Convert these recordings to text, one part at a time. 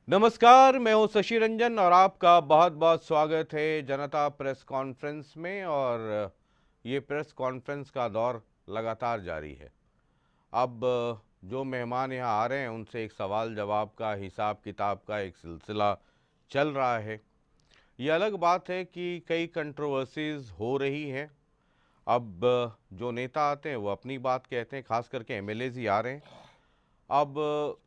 नमस्कार, मैं हूं शशि रंजन और आपका बहुत बहुत स्वागत है जनता प्रेस कॉन्फ्रेंस में। और ये प्रेस कॉन्फ्रेंस का दौर लगातार जारी है। अब जो मेहमान यहाँ आ रहे हैं उनसे एक सवाल जवाब का, हिसाब किताब का एक सिलसिला चल रहा है। ये अलग बात है कि कई कंट्रोवर्सीज हो रही हैं। अब जो नेता आते हैं वो अपनी बात कहते हैं, खास करके एमएलएज ही आ रहे हैं। अब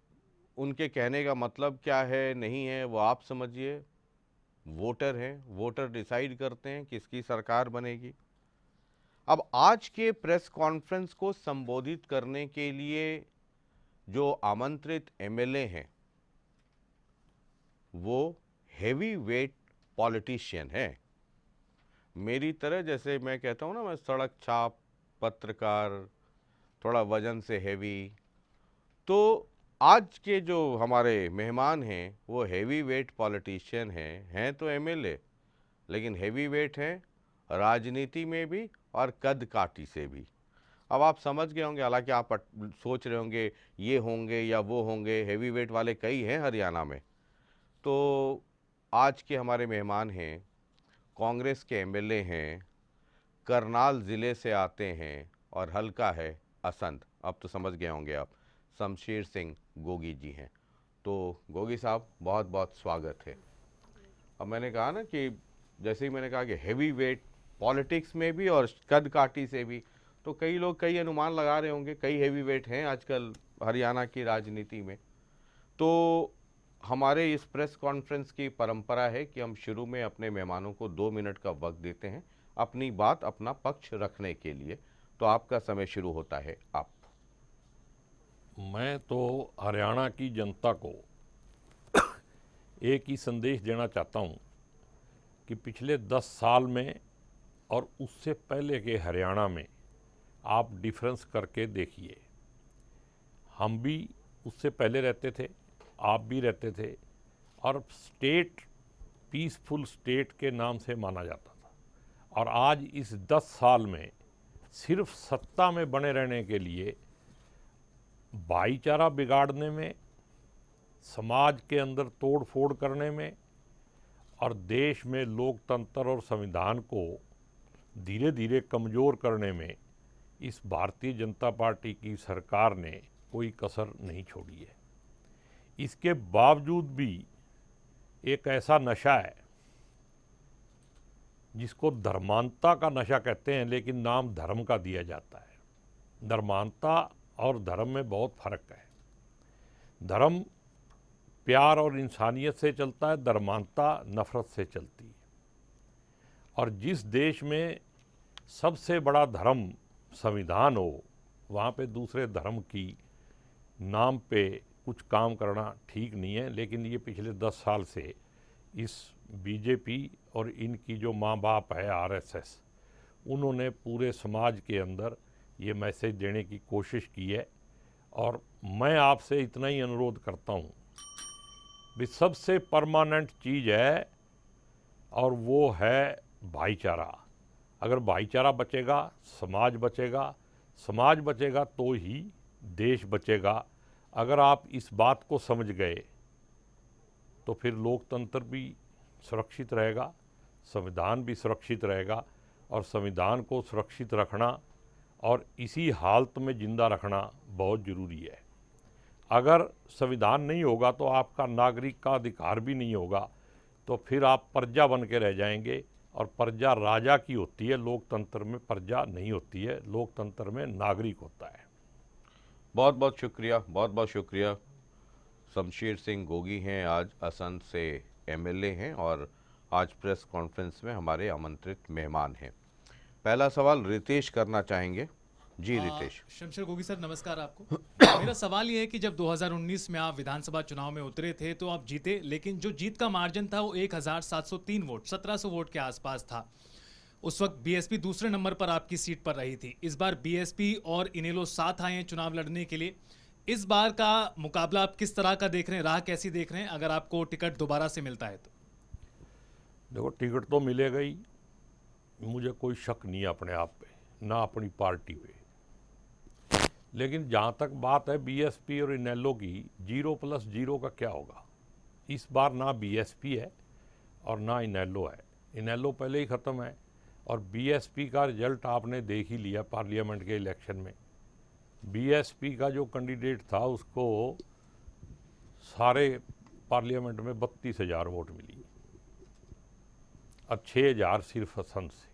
उनके कहने का मतलब क्या है नहीं है वो आप समझिए। वोटर हैं, वोटर डिसाइड करते हैं किसकी सरकार बनेगी। अब आज के प्रेस कॉन्फ्रेंस को संबोधित करने के लिए जो आमंत्रित एमएलए हैं वो हेवी वेट पॉलिटिशियन है। मेरी तरह, जैसे मैं कहता हूँ ना, मैं सड़क छाप पत्रकार, थोड़ा वजन से हेवी। तो आज के जो हमारे मेहमान हैं वो हेवी वेट पॉलिटिशियन हैं तो एमएलए, लेकिन हेवी वेट हैं राजनीति में भी और कद काठी से भी। अब आप समझ गए होंगे, हालांकि आप सोच रहे होंगे ये होंगे या वो होंगे, हेवी वेट वाले कई हैं हरियाणा में। तो आज के हमारे मेहमान हैं, कांग्रेस के एमएलए हैं, करनाल ज़िले से आते हैं और हल्का है असंध। अब तो समझ गए होंगे आप, शमशेर सिंह गोगी जी हैं। तो गोगी साहब, बहुत बहुत स्वागत है। अब मैंने कहा ना कि जैसे ही मैंने कहा कि हेवी वेट पॉलिटिक्स में भी और कद काठी से भी, तो कई लोग कई अनुमान लगा रहे होंगे, कई हेवी वेट हैं आजकल हरियाणा की राजनीति में। तो हमारे इस प्रेस कॉन्फ्रेंस की परंपरा है कि हम शुरू में अपने मेहमानों को 2 मिनट का वक्त देते हैं अपनी बात, अपना पक्ष रखने के लिए। तो आपका समय शुरू होता है। आप। मैं तो हरियाणा की जनता को एक ही संदेश देना चाहता हूं कि पिछले 10 साल में और उससे पहले के हरियाणा में आप डिफरेंस करके देखिए। हम भी उससे पहले रहते थे, आप भी रहते थे, और स्टेट पीसफुल स्टेट के नाम से माना जाता था। और आज इस 10 साल में सिर्फ सत्ता में बने रहने के लिए भाईचारा बिगाड़ने में, समाज के अंदर तोड़ फोड़ करने में और देश में लोकतंत्र और संविधान को धीरे धीरे कमज़ोर करने में इस भारतीय जनता पार्टी की सरकार ने कोई कसर नहीं छोड़ी है। इसके बावजूद भी एक ऐसा नशा है जिसको धर्मांता का नशा कहते हैं, लेकिन नाम धर्म का दिया जाता है। धर्मांता और धर्म में बहुत फर्क है। धर्म प्यार और इंसानियत से चलता है, धर्मांता नफरत से चलती है। और जिस देश में सबसे बड़ा धर्म संविधान हो, वहाँ पे दूसरे धर्म की नाम पे कुछ काम करना ठीक नहीं है। लेकिन ये पिछले 10 साल से इस बीजेपी और इनकी जो माँ बाप है आरएसएस, उन्होंने पूरे समाज के अंदर ये मैसेज देने की कोशिश की है। और मैं आपसे इतना ही अनुरोध करता हूँ भी सबसे परमानेंट चीज़ है और वो है भाईचारा। अगर भाईचारा बचेगा, समाज बचेगा, समाज बचेगा तो ही देश बचेगा। अगर आप इस बात को समझ गए तो फिर लोकतंत्र भी सुरक्षित रहेगा, संविधान भी सुरक्षित रहेगा। और संविधान को सुरक्षित रखना और इसी हालत में ज़िंदा रखना बहुत ज़रूरी है। अगर संविधान नहीं होगा तो आपका नागरिक का अधिकार भी नहीं होगा, तो फिर आप प्रजा बन के रह जाएंगे। और प्रजा राजा की होती है, लोकतंत्र में प्रजा नहीं होती है, लोकतंत्र में नागरिक होता है। बहुत बहुत शुक्रिया, बहुत बहुत शुक्रिया। शमशेर सिंह गोगी हैं, आज असंध से एमएलए हैं और आज प्रेस कॉन्फ्रेंस में हमारे आमंत्रित मेहमान हैं। पहला सवाल रितेश करना चाहेंगे। जी रितेश। शमशेर गोगी सर, नमस्कार आपको। मेरा सवाल ये है कि जब 2019 में आप विधानसभा चुनाव में उतरे थे तो आप जीते, लेकिन जो जीत का मार्जिन था वो 1703 वोट, 1700 वोट के आसपास था। उस वक्त बीएसपी दूसरे नंबर पर आपकी सीट पर रही थी। इस बार बीएसपी और इनेलो साथ आए हैं चुनाव लड़ने के लिए। इस बार का मुकाबला आप किस तरह का देख रहे हैं, राह कैसी देख रहे हैं, अगर आपको टिकट दोबारा से मिलता है तो? देखो, टिकट तो मिलेगा ही, मुझे कोई शक नहीं है अपने आप पे, ना अपनी पार्टी पे। लेकिन जहाँ तक बात है बीएसपी और इनेलो की, 0+0 का क्या होगा? इस बार ना बीएसपी है और ना इनेलो है। इनेलो पहले ही ख़त्म है और बीएसपी का रिजल्ट आपने देख ही लिया पार्लियामेंट के इलेक्शन में। बीएसपी का जो कैंडिडेट था उसको सारे पार्लियामेंट में 32,000 वोट मिली और 6,000 सिर्फ असंध से।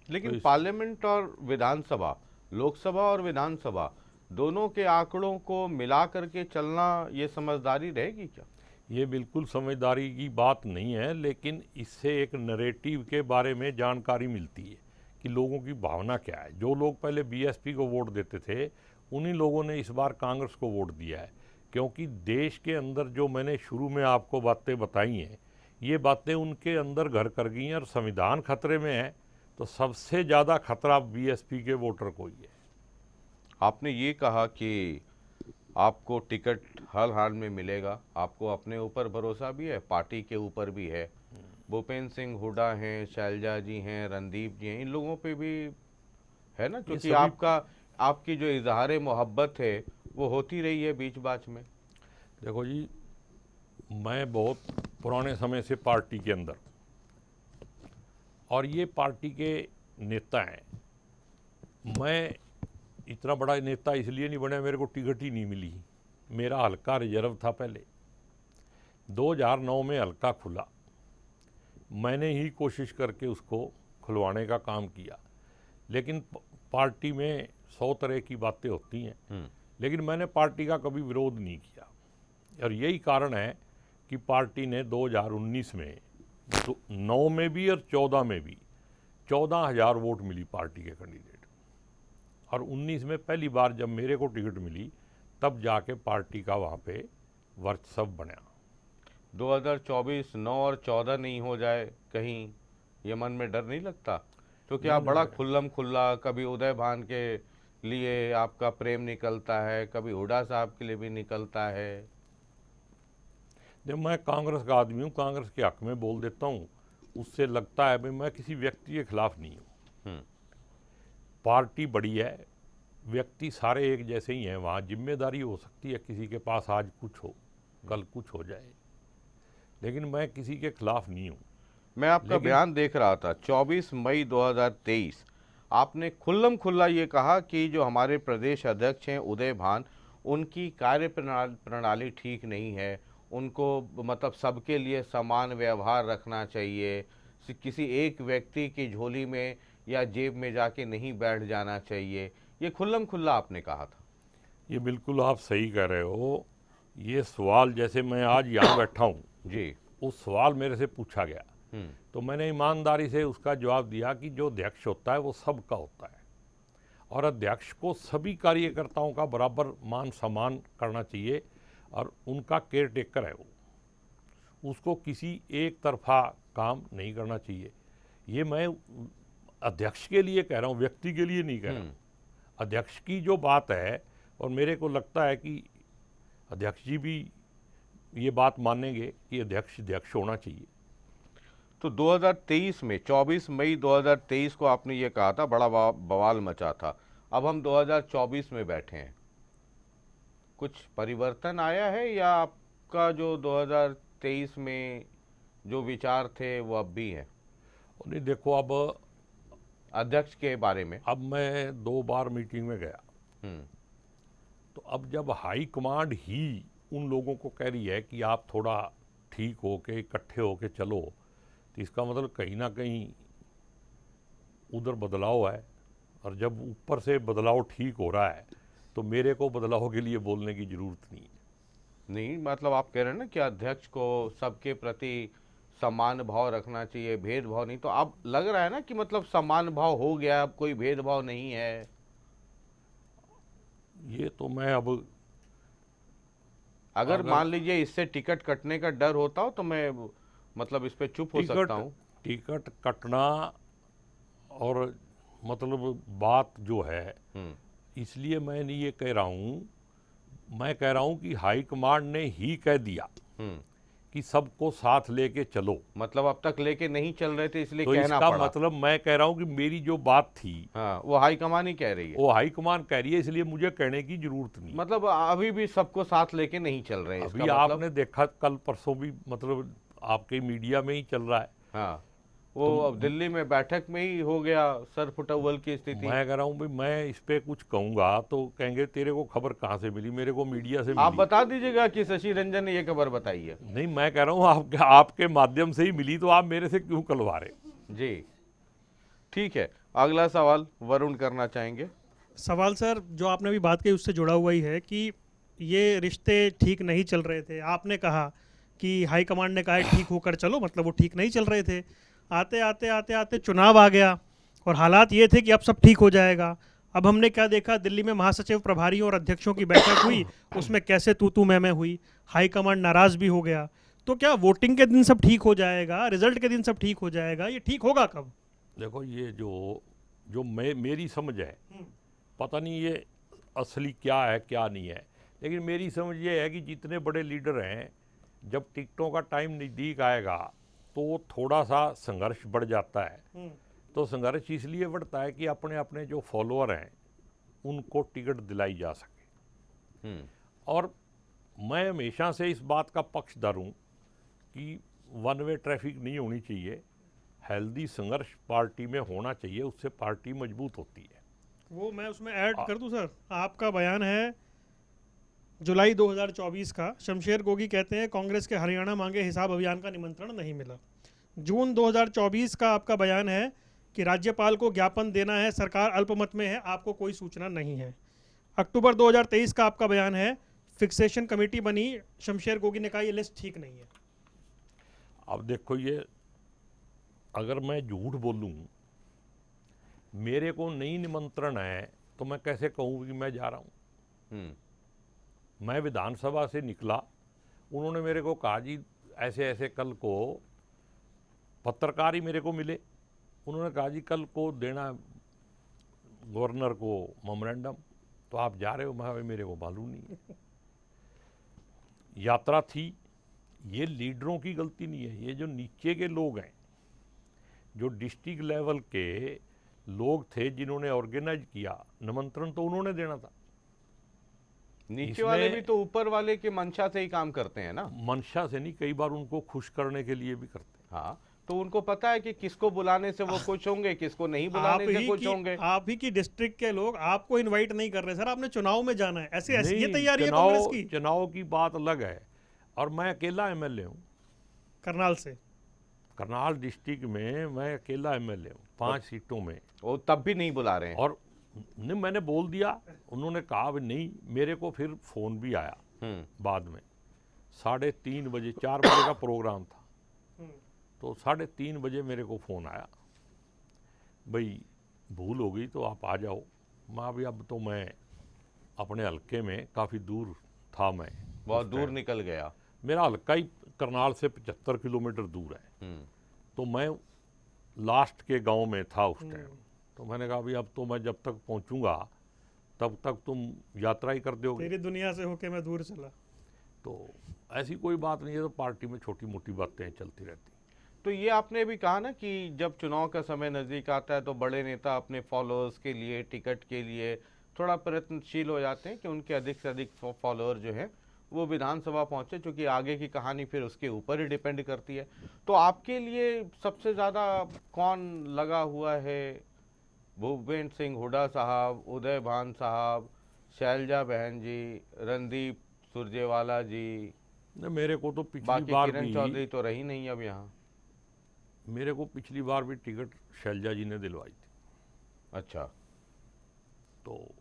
लेकिन तो पार्लियामेंट और विधानसभा, लोकसभा और विधानसभा दोनों के आंकड़ों को मिला करके चलना, ये समझदारी रहेगी क्या? ये बिल्कुल समझदारी की बात नहीं है, लेकिन इससे एक नैरेटिव के बारे में जानकारी मिलती है कि लोगों की भावना क्या है। जो लोग पहले बीएसपी को वोट देते थे उन्हीं लोगों ने इस बार कांग्रेस को वोट दिया है, क्योंकि देश के अंदर जो मैंने शुरू में आपको बातें बताई हैं, ये बातें उनके अंदर घर कर गई हैं और संविधान खतरे में है, तो सबसे ज़्यादा खतरा बीएसपी के वोटर को ही है। आपने ये कहा कि आपको टिकट हर हाल में मिलेगा, आपको अपने ऊपर भरोसा भी है, पार्टी के ऊपर भी है। भूपेंद्र सिंह हुड्डा हैं, शैलजा जी हैं, रणदीप जी हैं, इन लोगों पे भी है ना, क्योंकि आपकी जो इजहार मोहब्बत है वो होती रही है बीच बाच में। देखो जी, मैं बहुत पुराने समय से पार्टी के अंदर, और ये पार्टी के नेता हैं। मैं इतना बड़ा नेता इसलिए नहीं बना, मेरे को टिकट ही नहीं मिली। मेरा हल्का रिजर्व था पहले, 2009 में हल्का खुला, मैंने ही कोशिश करके उसको खुलवाने का काम किया। लेकिन पार्टी में 100 तरह की बातें होती हैं, लेकिन मैंने पार्टी का कभी विरोध नहीं किया। और यही कारण है कि पार्टी ने 2019 में 9 में भी और 14 में भी 14,000 वोट मिली पार्टी के कैंडिडेट, और 19 में पहली बार जब मेरे को टिकट मिली तब जाके पार्टी का वहाँ पे वर्चस्व बना। 2024 9 और 14 नहीं हो जाए कहीं, ये मन में डर नहीं लगता? क्योंकि आप बड़ा खुल्लम खुल्ला, कभी उदय भान के लिए आपका प्रेम निकलता है, कभी हुड्डा साहब के लिए भी निकलता है। जब मैं कांग्रेस का आदमी हूँ, कांग्रेस के हक में बोल देता हूँ, उससे लगता है भाई मैं किसी व्यक्ति के खिलाफ नहीं हूँ। पार्टी बड़ी है, व्यक्ति सारे एक जैसे ही हैं, वहाँ जिम्मेदारी हो सकती है किसी के पास आज कुछ हो कल कुछ हो जाए, लेकिन मैं किसी के खिलाफ नहीं हूँ। मैं आपका बयान देख रहा था 24 मई 2023, आपने खुल्लम खुल्ला ये कहा कि जो हमारे प्रदेश अध्यक्ष हैं उदय भान, उनकी कार्य प्रणाली ठीक नहीं है, उनको मतलब सबके लिए समान व्यवहार रखना चाहिए, किसी एक व्यक्ति की झोली में या जेब में जाके नहीं बैठ जाना चाहिए, ये खुल्लम खुल्ला आपने कहा था। ये बिल्कुल आप सही कह रहे हो। ये सवाल जैसे मैं आज यहाँ बैठा हूँ जी, उस सवाल मेरे से पूछा गया, तो मैंने ईमानदारी से उसका जवाब दिया कि जो अध्यक्ष होता है वो सबका होता है, और अध्यक्ष को सभी कार्यकर्ताओं का बराबर मान सम्मान करना चाहिए, और उनका केयर टेकर है वो, उसको किसी एक तरफा काम नहीं करना चाहिए। ये मैं अध्यक्ष के लिए कह रहा हूँ, व्यक्ति के लिए नहीं कह रहा हूँ। अध्यक्ष की जो बात है, और मेरे को लगता है कि अध्यक्ष जी भी ये बात मानेंगे कि अध्यक्ष होना चाहिए। तो 2023 में 24 मई 2023 को आपने ये कहा था, बड़ा बवाल मचा था। अब हम 2024 में बैठे हैं, कुछ परिवर्तन आया है या आपका जो 2023 में जो विचार थे वो अब भी है? नहीं देखो, अब अध्यक्ष के बारे में अब मैं 2 बार मीटिंग में गया, तो अब जब हाई कमांड ही उन लोगों को कह रही है कि आप थोड़ा ठीक हो के इकट्ठे हो के चलो, तो इसका मतलब कहीं ना कहीं उधर बदलाव है, और जब ऊपर से बदलाव ठीक हो रहा है तो मेरे को बदलाव के लिए बोलने की ज़रूरत नहीं है। नहीं, मतलब आप कह रहे हैं ना कि अध्यक्ष को सबके प्रति समान भाव रखना चाहिए, भेदभाव नहीं, तो अब लग रहा है ना कि मतलब समान भाव हो गया, अब कोई भेदभाव नहीं है। ये तो मैं अब अगर मान लीजिए इससे टिकट कटने का डर होता हो तो मैं मतलब इस पे चुप हो सकता हूँ। टिकट कटना और मतलब बात जो है, इसलिए मैं नहीं ये कह रहा हूँ, मैं कह रहा हूँ कि हाई कमांड ने ही कह दिया कि सबको साथ लेके चलो। मतलब अब तक लेके नहीं चल रहे थे इसलिए तो कहना इसका पड़ा। मतलब मैं कह रहा हूं कि मेरी जो बात थी हाँ, वो हाईकमान ही कह रही है। वो हाईकमान कह रही है, इसलिए मुझे कहने की जरूरत नहीं। मतलब अभी भी सबको साथ लेके नहीं चल रहे हैं, अभी इसका आपने मतलब। देखा कल परसों भी, मतलब आपके मीडिया में ही चल रहा है। हाँ, वो अब दिल्ली में बैठक में ही हो गया सर फुटअव्वल की स्थिति। मैं कह रहा हूँ भाई, मैं इस पे कुछ कहूंगा तो कहेंगे तेरे को खबर कहाँ से मिली, मेरे को मीडिया से आप मिली। बता दीजिएगा कि शशि रंजन ने ये खबर बताई है। नहीं, मैं कह रहा हूँ आपके माध्यम से ही मिली, तो आप मेरे से क्यों कलवा रहे। जी, ठीक है। अगला सवाल वरुण करना चाहेंगे। सवाल सर जो आपने अभी बात की उससे जुड़ा हुआ ही है कि ये रिश्ते ठीक नहीं चल रहे थे। आपने कहा कि हाई कमांड ने कहा है ठीक होकर चलो, मतलब वो ठीक नहीं चल रहे थे। आते आते आते आते चुनाव आ गया और हालात ये थे कि अब सब ठीक हो जाएगा। अब हमने क्या देखा, दिल्ली में महासचिव प्रभारियों और अध्यक्षों की बैठक हुई, उसमें कैसे तू मैं हुई, हाई कमांड नाराज़ भी हो गया। तो क्या वोटिंग के दिन सब ठीक हो जाएगा, रिजल्ट के दिन सब ठीक हो जाएगा? ये ठीक होगा कब? देखो, ये जो मेरी समझ है, पता नहीं ये असली क्या है क्या नहीं है, लेकिन मेरी समझ ये है कि जितने बड़े लीडर हैं, जब टिकटों का टाइम नज़दीक आएगा तो थोड़ा सा संघर्ष बढ़ जाता है। तो संघर्ष इसलिए बढ़ता है कि अपने अपने जो फॉलोअर हैं उनको टिकट दिलाई जा सके। और मैं हमेशा से इस बात का पक्षधर हूँ कि वन वे ट्रैफिक नहीं होनी चाहिए, हेल्दी संघर्ष पार्टी में होना चाहिए, उससे पार्टी मजबूत होती है। वो मैं उसमें ऐड कर दूं सर, आपका बयान है जुलाई 2024 का। शमशेर गोगी कहते हैं कांग्रेस के हरियाणा मांगे हिसाब अभियान का निमंत्रण नहीं मिला। जून 2024 का आपका बयान है कि राज्यपाल को ज्ञापन देना है, सरकार अल्पमत में है, आपको कोई सूचना नहीं है। अक्टूबर 2023 का आपका बयान है फिक्सेशन कमेटी बनी, शमशेर गोगी ने कहा ये लिस्ट ठीक नहीं है। अब देखो, ये अगर मैं झूठ बोलूं, मेरे को नहीं निमंत्रण है तो मैं कैसे कहूँ कि मैं जा रहा हूँ। मैं विधानसभा से निकला, उन्होंने मेरे को कहा जी ऐसे ऐसे, कल को पत्रकार ही मेरे को मिले, उन्होंने कहा जी कल को देना गवर्नर को मेमोरेंडम, तो आप जा रहे हो? मैं मेरे को मालूम नहीं है। यात्रा थी, ये लीडरों की गलती नहीं है, ये जो नीचे के लोग हैं, जो डिस्ट्रिक्ट लेवल के लोग थे जिन्होंने ऑर्गेनाइज किया, निमंत्रण तो उन्होंने देना था। नीचे वाले भी तो ऊपर वाले के मंशा से ही काम करते हैं ना। मंशा से नहीं, कई बार उनको खुश करने के लिए भी करते हैं। हाँ, तो उनको पता है कि किसको बुलाने से वो खुश होंगे, किसको नहीं बुलाने से खुश होंगे। आप ही की डिस्ट्रिक्ट के लोग आपको इनवाइट नहीं कर रहे सर, आपने चुनाव में जाना है, ऐसे ऐसे ये नहीं, तैयारी है कांग्रेस की। चुनाव की बात अलग है, और मैं अकेला एमएलए हूँ करनाल से। करनाल डिस्ट्रिक्ट में मैं अकेला एमएलए हूँ 5 सीटों में, वो तब भी नहीं बुला रहे हैं। और नहीं, मैंने बोल दिया, उन्होंने कहा भी नहीं। मेरे को फिर फोन भी आया बाद में, 3:30 बजे, 4 बजे का प्रोग्राम था, तो 3:30 बजे मेरे को फ़ोन आया, भाई भूल हो गई तो आप आ जाओ। मैं भी अब तो मैं अपने हल्के में, काफ़ी दूर था, मैं बहुत दूर निकल गया। मेरा हल्का ही करनाल से 75 किलोमीटर दूर है, तो मैं लास्ट के गांव में था उस टाइम। तो मैंने कहा भाई अब तो मैं जब तक पहुंचूंगा तब तक तुम यात्रा ही कर दोगे। तेरी दुनिया से होके मैं दूर चला। तो ऐसी कोई बात नहीं है, तो पार्टी में छोटी मोटी बातें चलती रहती। तो ये आपने भी कहा ना कि जब चुनाव का समय नज़दीक आता है तो बड़े नेता अपने फॉलोअर्स के लिए, टिकट के लिए थोड़ा प्रयत्नशील हो जाते हैं कि उनके अधिक से अधिक फॉलोअर जो है वो विधानसभा पहुंचे, क्योंकि आगे की कहानी फिर उसके ऊपर ही डिपेंड करती है। तो आपके लिए सबसे ज़्यादा कौन लगा हुआ है? भूपेंद्र सिंह हुड्डा साहब, उदय भान साहब, शैलजा बहन जी, रणदीप सुरजेवाला जी? मेरे को तो पिछली बाकी बार किरण भी, चौधरी तो रही नहीं अब यहाँ। मेरे को पिछली बार भी टिकट शैलजा जी ने दिलवाई थी। अच्छा, तो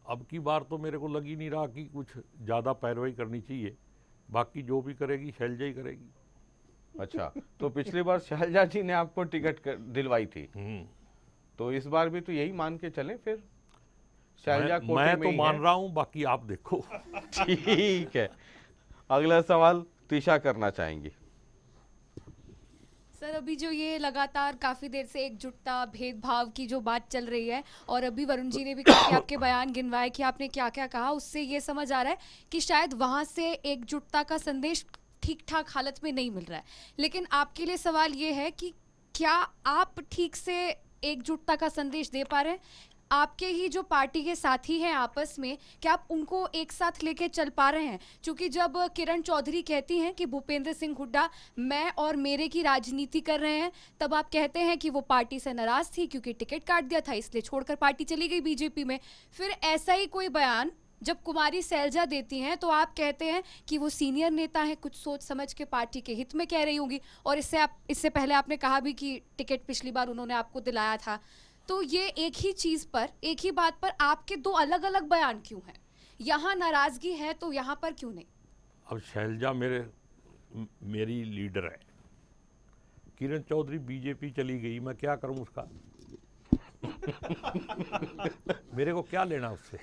अब की बार तो मेरे को लग ही नहीं रहा कि कुछ ज़्यादा पैरवाई करनी चाहिए, बाकी जो भी करेगी शैलजा ही करेगी। अच्छा, तो पिछली बार शैलजा जी ने आपको टिकट दिलवाई थी, तो इस बार भी तो यही मान के चलें फिर? शैलजा कोटे मैं में तो ही मान है। रहा हूँ, बाकी आप देखो। ठीक है, अगला सवाल तिशा करना चाहेंगी। सर, अभी जो ये लगातार काफ़ी देर से एकजुटता, भेदभाव की जो बात चल रही है, और अभी वरुण जी ने भी काफ़ी आपके बयान गिनवाए कि आपने क्या क्या कहा, उससे ये समझ आ रहा है कि शायद वहाँ से एकजुटता का संदेश ठीक ठाक हालत में नहीं मिल रहा है। लेकिन आपके लिए सवाल ये है कि क्या आप ठीक से एकजुटता का संदेश दे पा रहे हैं? आपके ही जो पार्टी के साथी हैं आपस में, क्या आप उनको एक साथ लेके चल पा रहे हैं? क्योंकि जब किरण चौधरी कहती हैं कि भूपेंद्र सिंह हुड्डा मैं और मेरे की राजनीति कर रहे हैं, तब आप कहते हैं कि वो पार्टी से नाराज थी क्योंकि टिकट काट दिया था, इसलिए छोड़कर पार्टी चली गई बीजेपी में। फिर ऐसा ही कोई बयान जब कुमारी सैलजा देती हैं तो आप कहते हैं कि वो सीनियर नेता हैं, कुछ सोच समझ के पार्टी के हित में कह रही होंगी, और इससे पहले आपने कहा भी कि टिकट पिछली बार उन्होंने आपको दिलाया था। तो ये एक ही चीज पर, एक ही बात पर आपके दो अलग अलग बयान क्यों हैं? यहाँ नाराजगी है तो यहाँ पर क्यों नहीं? अब शैलजा मेरी लीडर है, किरण चौधरी बीजेपी चली गई, मैं क्या करूं उसका? मेरे को क्या लेना उससे?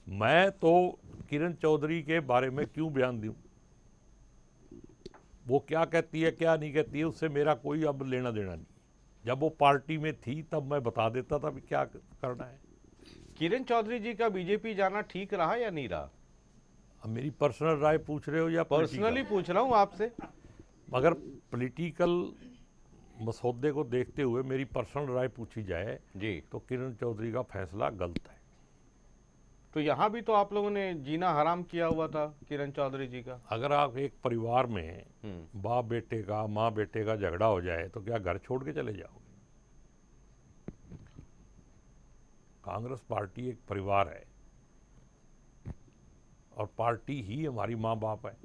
मैं तो किरण चौधरी के बारे में क्यों बयान दूं? वो क्या कहती है क्या नहीं कहती है, उससे मेरा कोई अब लेना देना नहीं। जब वो पार्टी में थी तब मैं बता देता था भी क्या करना है। किरण चौधरी जी का बीजेपी जाना ठीक रहा या नहीं रहा? अब मेरी पर्सनल राय पूछ रहे हो या पर्सनली पूछ रहा हूँ आपसे। अगर पॉलिटिकल मसौदे को देखते हुए मेरी पर्सनल राय पूछी जाए जी, तो किरण चौधरी का फैसला गलत है। तो यहाँ भी तो आप लोगों ने जीना हराम किया हुआ था किरण चौधरी जी का। अगर आप एक परिवार में बाप बेटे का, माँ बेटे का झगड़ा हो जाए तो क्या घर छोड़ के चले जाओगे? कांग्रेस पार्टी एक परिवार है और पार्टी ही हमारी माँ बाप है।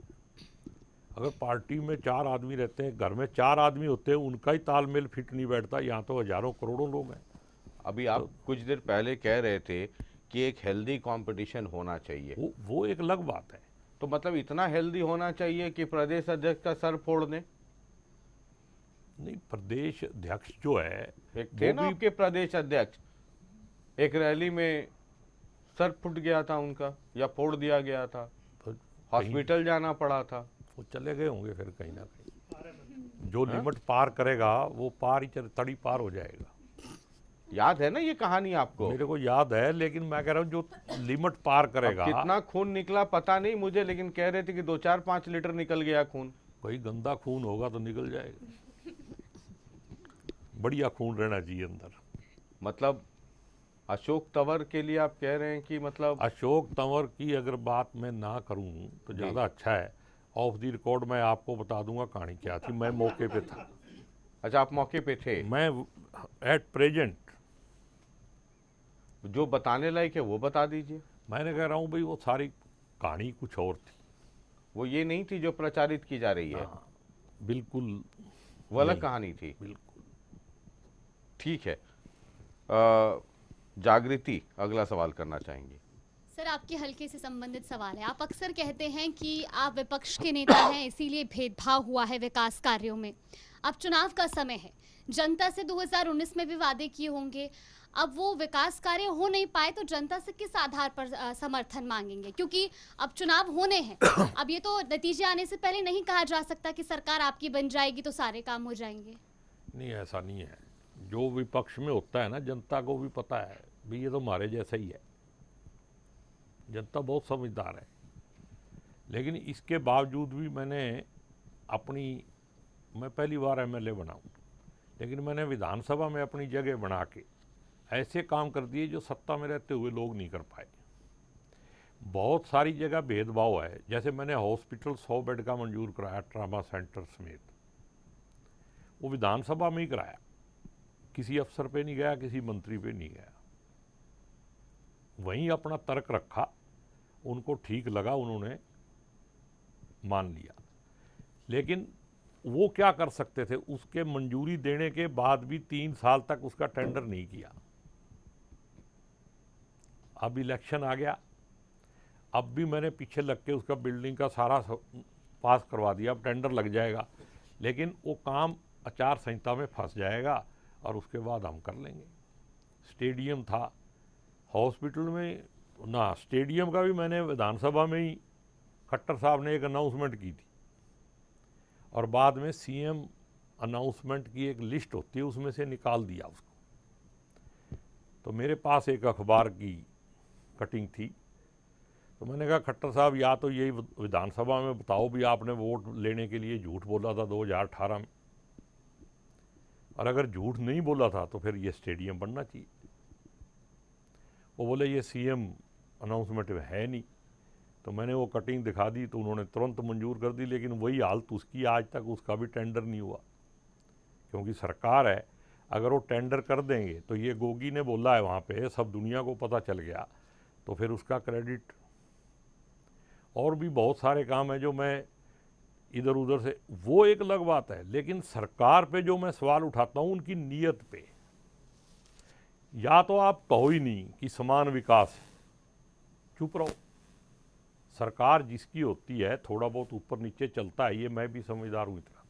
अगर पार्टी में 4 आदमी रहते हैं, घर में 4 आदमी होते हैं, उनका ही तालमेल फिट नहीं बैठता, यहाँ तो हजारों करोड़ों लोग हैं। अभी आप कुछ देर पहले कह रहे थे कि एक हेल्दी कंपटीशन होना चाहिए, वो एक अलग बात है। तो मतलब इतना हेल्दी होना चाहिए कि प्रदेश अध्यक्ष का सर फोड़ दें? नहीं, प्रदेश अध्यक्ष जो है एक थे ना आपके प्रदेश अध्यक्ष, एक रैली में सर फूट गया था उनका या फोड़ दिया गया था, हॉस्पिटल जाना पड़ा था। वो चले गए होंगे फिर कहीं ना कहीं। जो लिमिट पार करेगा वो पार ही तड़ी पार हो जाएगा। याद है ना ये कहानी आपको? मेरे को याद है, लेकिन मैं कह रहा हूँ जो लिमिट पार करेगा। कितना खून निकला पता नहीं मुझे, लेकिन कह रहे थे कि 2-4-5 लीटर निकल गया खून। कोई गंदा खून होगा तो निकल जाएगा, बढ़िया खून रहना चाहिए अंदर। मतलब अशोक तंवर के लिए आप कह रहे हैं कि मतलब अशोक तंवर की अगर बात मैं ना करूं तो ज़्यादा अच्छा है। ऑफ द रिकॉर्ड मैं आपको बता दूंगा कहानी क्या थी। मैं मौके पे था। अच्छा, आप मौके पे थे? मैं एट प्रेजेंट जो बताने लायक है वो बता दीजिए। मैंने कह रहा हूँ भाई वो सारी कहानी कुछ और थी, वो ये नहीं थी जो प्रचारित की जा रही है। बिल्कुल वो अलग नहीं, कहानी थी। बिल्कुल। ठीक है। जागृति अगला सवाल करना चाहेंगी। सर, आपके हल्के से संबंधित सवाल है। आप अक्सर कहते हैं कि आप विपक्ष के नेता हैं, इसीलिए भेदभाव हुआ है विकास कार्यों में। अब चुनाव का समय है, जनता से 2019 में भी वादे किए होंगे। अब वो विकास कार्य हो नहीं पाए तो जनता से किस आधार पर समर्थन मांगेंगे? क्योंकि अब चुनाव होने हैं। अब ये तो नतीजे आने से पहले नहीं कहा जा सकता कि सरकार आपकी बन जाएगी तो सारे काम हो जाएंगे। नहीं, ऐसा नहीं है। जो विपक्ष में होता है ना, जनता को भी पता है भी ये तो हमारे जैसा ही है। जनता बहुत समझदार है। लेकिन इसके बावजूद भी मैं पहली बार एमएलए बना हूँ, लेकिन मैंने विधानसभा में अपनी जगह बना के ऐसे काम कर दिए जो सत्ता में रहते हुए लोग नहीं कर पाए। बहुत सारी जगह भेदभाव है। जैसे मैंने हॉस्पिटल 100 बेड का मंजूर कराया, ट्रामा सेंटर समेत, वो विधानसभा में ही कराया, किसी अफसर पे नहीं गया, किसी मंत्री पे नहीं गया। वहीं अपना तर्क रखा, उनको ठीक लगा, उन्होंने मान लिया। लेकिन वो क्या कर सकते थे, उसके मंजूरी देने के बाद भी 3 साल तक उसका टेंडर नहीं किया। अब इलेक्शन आ गया, अब भी मैंने पीछे लग के उसका बिल्डिंग का सारा पास करवा दिया। अब टेंडर लग जाएगा, लेकिन वो काम आचार संहिता में फंस जाएगा और उसके बाद हम कर लेंगे। स्टेडियम था, हॉस्पिटल में ना, स्टेडियम का भी मैंने विधानसभा में ही, खट्टर साहब ने एक अनाउंसमेंट की थी और बाद में सीएम अनाउंसमेंट की एक लिस्ट होती है, उसमें से निकाल दिया उसको। तो मेरे पास एक अखबार की कटिंग थी, तो मैंने कहा खट्टर साहब या तो यही विधानसभा में बताओ भी आपने वोट लेने के लिए झूठ बोला था 2018 में, और अगर झूठ नहीं बोला था तो फिर ये स्टेडियम बनना चाहिए। वो बोले ये सीएम अनाउंसमेंट में है नहीं। तो मैंने वो कटिंग दिखा दी तो उन्होंने तुरंत मंजूर कर दी, लेकिन वही हालत उसकी आज तक उसका भी टेंडर नहीं हुआ, क्योंकि सरकार है। अगर वो टेंडर कर देंगे तो ये गोगी ने बोला है वहाँ पे, सब दुनिया को पता चल गया, तो फिर उसका क्रेडिट। और भी बहुत सारे काम हैं जो मैं इधर उधर से, वो एक अलग बात है, लेकिन सरकार पे जो मैं सवाल उठाता हूँ उनकी नीयत पे। या तो आप कहो ही नहीं कि समान विकास, चुप रहो। सरकार जिसकी होती है थोड़ा बहुत ऊपर नीचे चलता है, ये मैं भी समझदार हूँ इतना,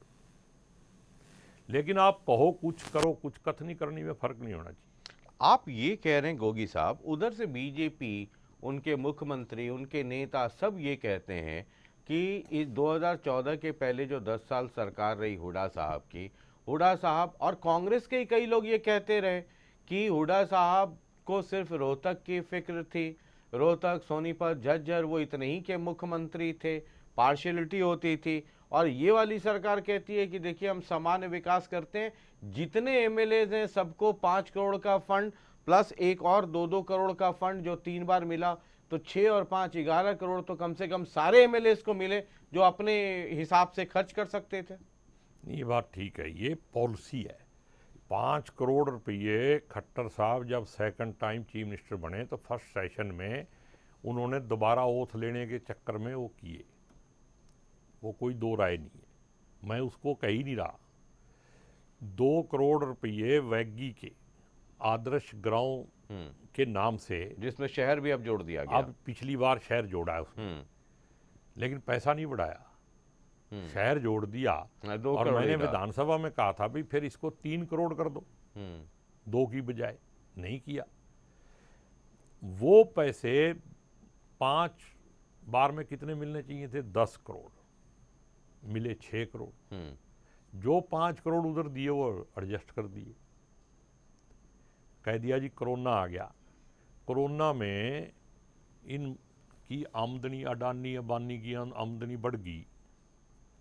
लेकिन आप कहो कुछ करो कुछ, कथनी करनी में फर्क नहीं होना चाहिए। आप ये कह रहे हैं गोगी साहब, उधर से बीजेपी, उनके मुख्यमंत्री, उनके नेता सब ये कहते हैं कि इस 2014 के पहले जो 10 साल सरकार रही हुड्डा साहब की, हुड्डा साहब और कांग्रेस के ही कई लोग ये कहते रहे कि हुड्डा साहब को सिर्फ रोहतक की फिक्र थी, रोहतक, सोनीपत, झज्जर वो इतने ही के मुख्यमंत्री थे, पार्शियलिटी होती थी। और ये वाली सरकार कहती है कि देखिए हम सामान्य विकास करते हैं, जितने एमएलए हैं सबको 5 करोड़ का फंड प्लस एक और 2-2 करोड़ का फंड जो 3 बार मिला, तो 6 और 5 11 करोड़ तो कम से कम सारे एमएलए को मिले जो अपने हिसाब से खर्च कर सकते थे। ये बात ठीक है, ये पॉलिसी है। 5 करोड़ रुपये खट्टर साहब जब सेकंड टाइम चीफ मिनिस्टर बने तो फर्स्ट सेशन में उन्होंने दोबारा ओथ लेने के चक्कर में वो किए, वो कोई दो राय नहीं है, मैं उसको कह ही नहीं रहा। 2 करोड़ रुपये वैगी के आदर्श गांव के नाम से, जिसमें शहर भी अब जोड़ दिया गया। अब पिछली बार शहर जोड़ा है उसमें, लेकिन पैसा नहीं बढ़ाया, शहर जोड़ दिया। 2 और करोड़ मैंने ही था। विधानसभा में कहा था भी फिर इसको 3 करोड़ कर दो, 2 की बजाय, नहीं किया। वो पैसे 5 बार में कितने मिलने चाहिए थे? 10 करोड़, मिले 6 करोड़। जो 5 करोड़ उधर दिए वो एडजस्ट कर दिए, कह दिया जी कोरोना आ गया। कोरोना में इनकी आमदनी, अडानी अंबानी की आमदनी बढ़ गई,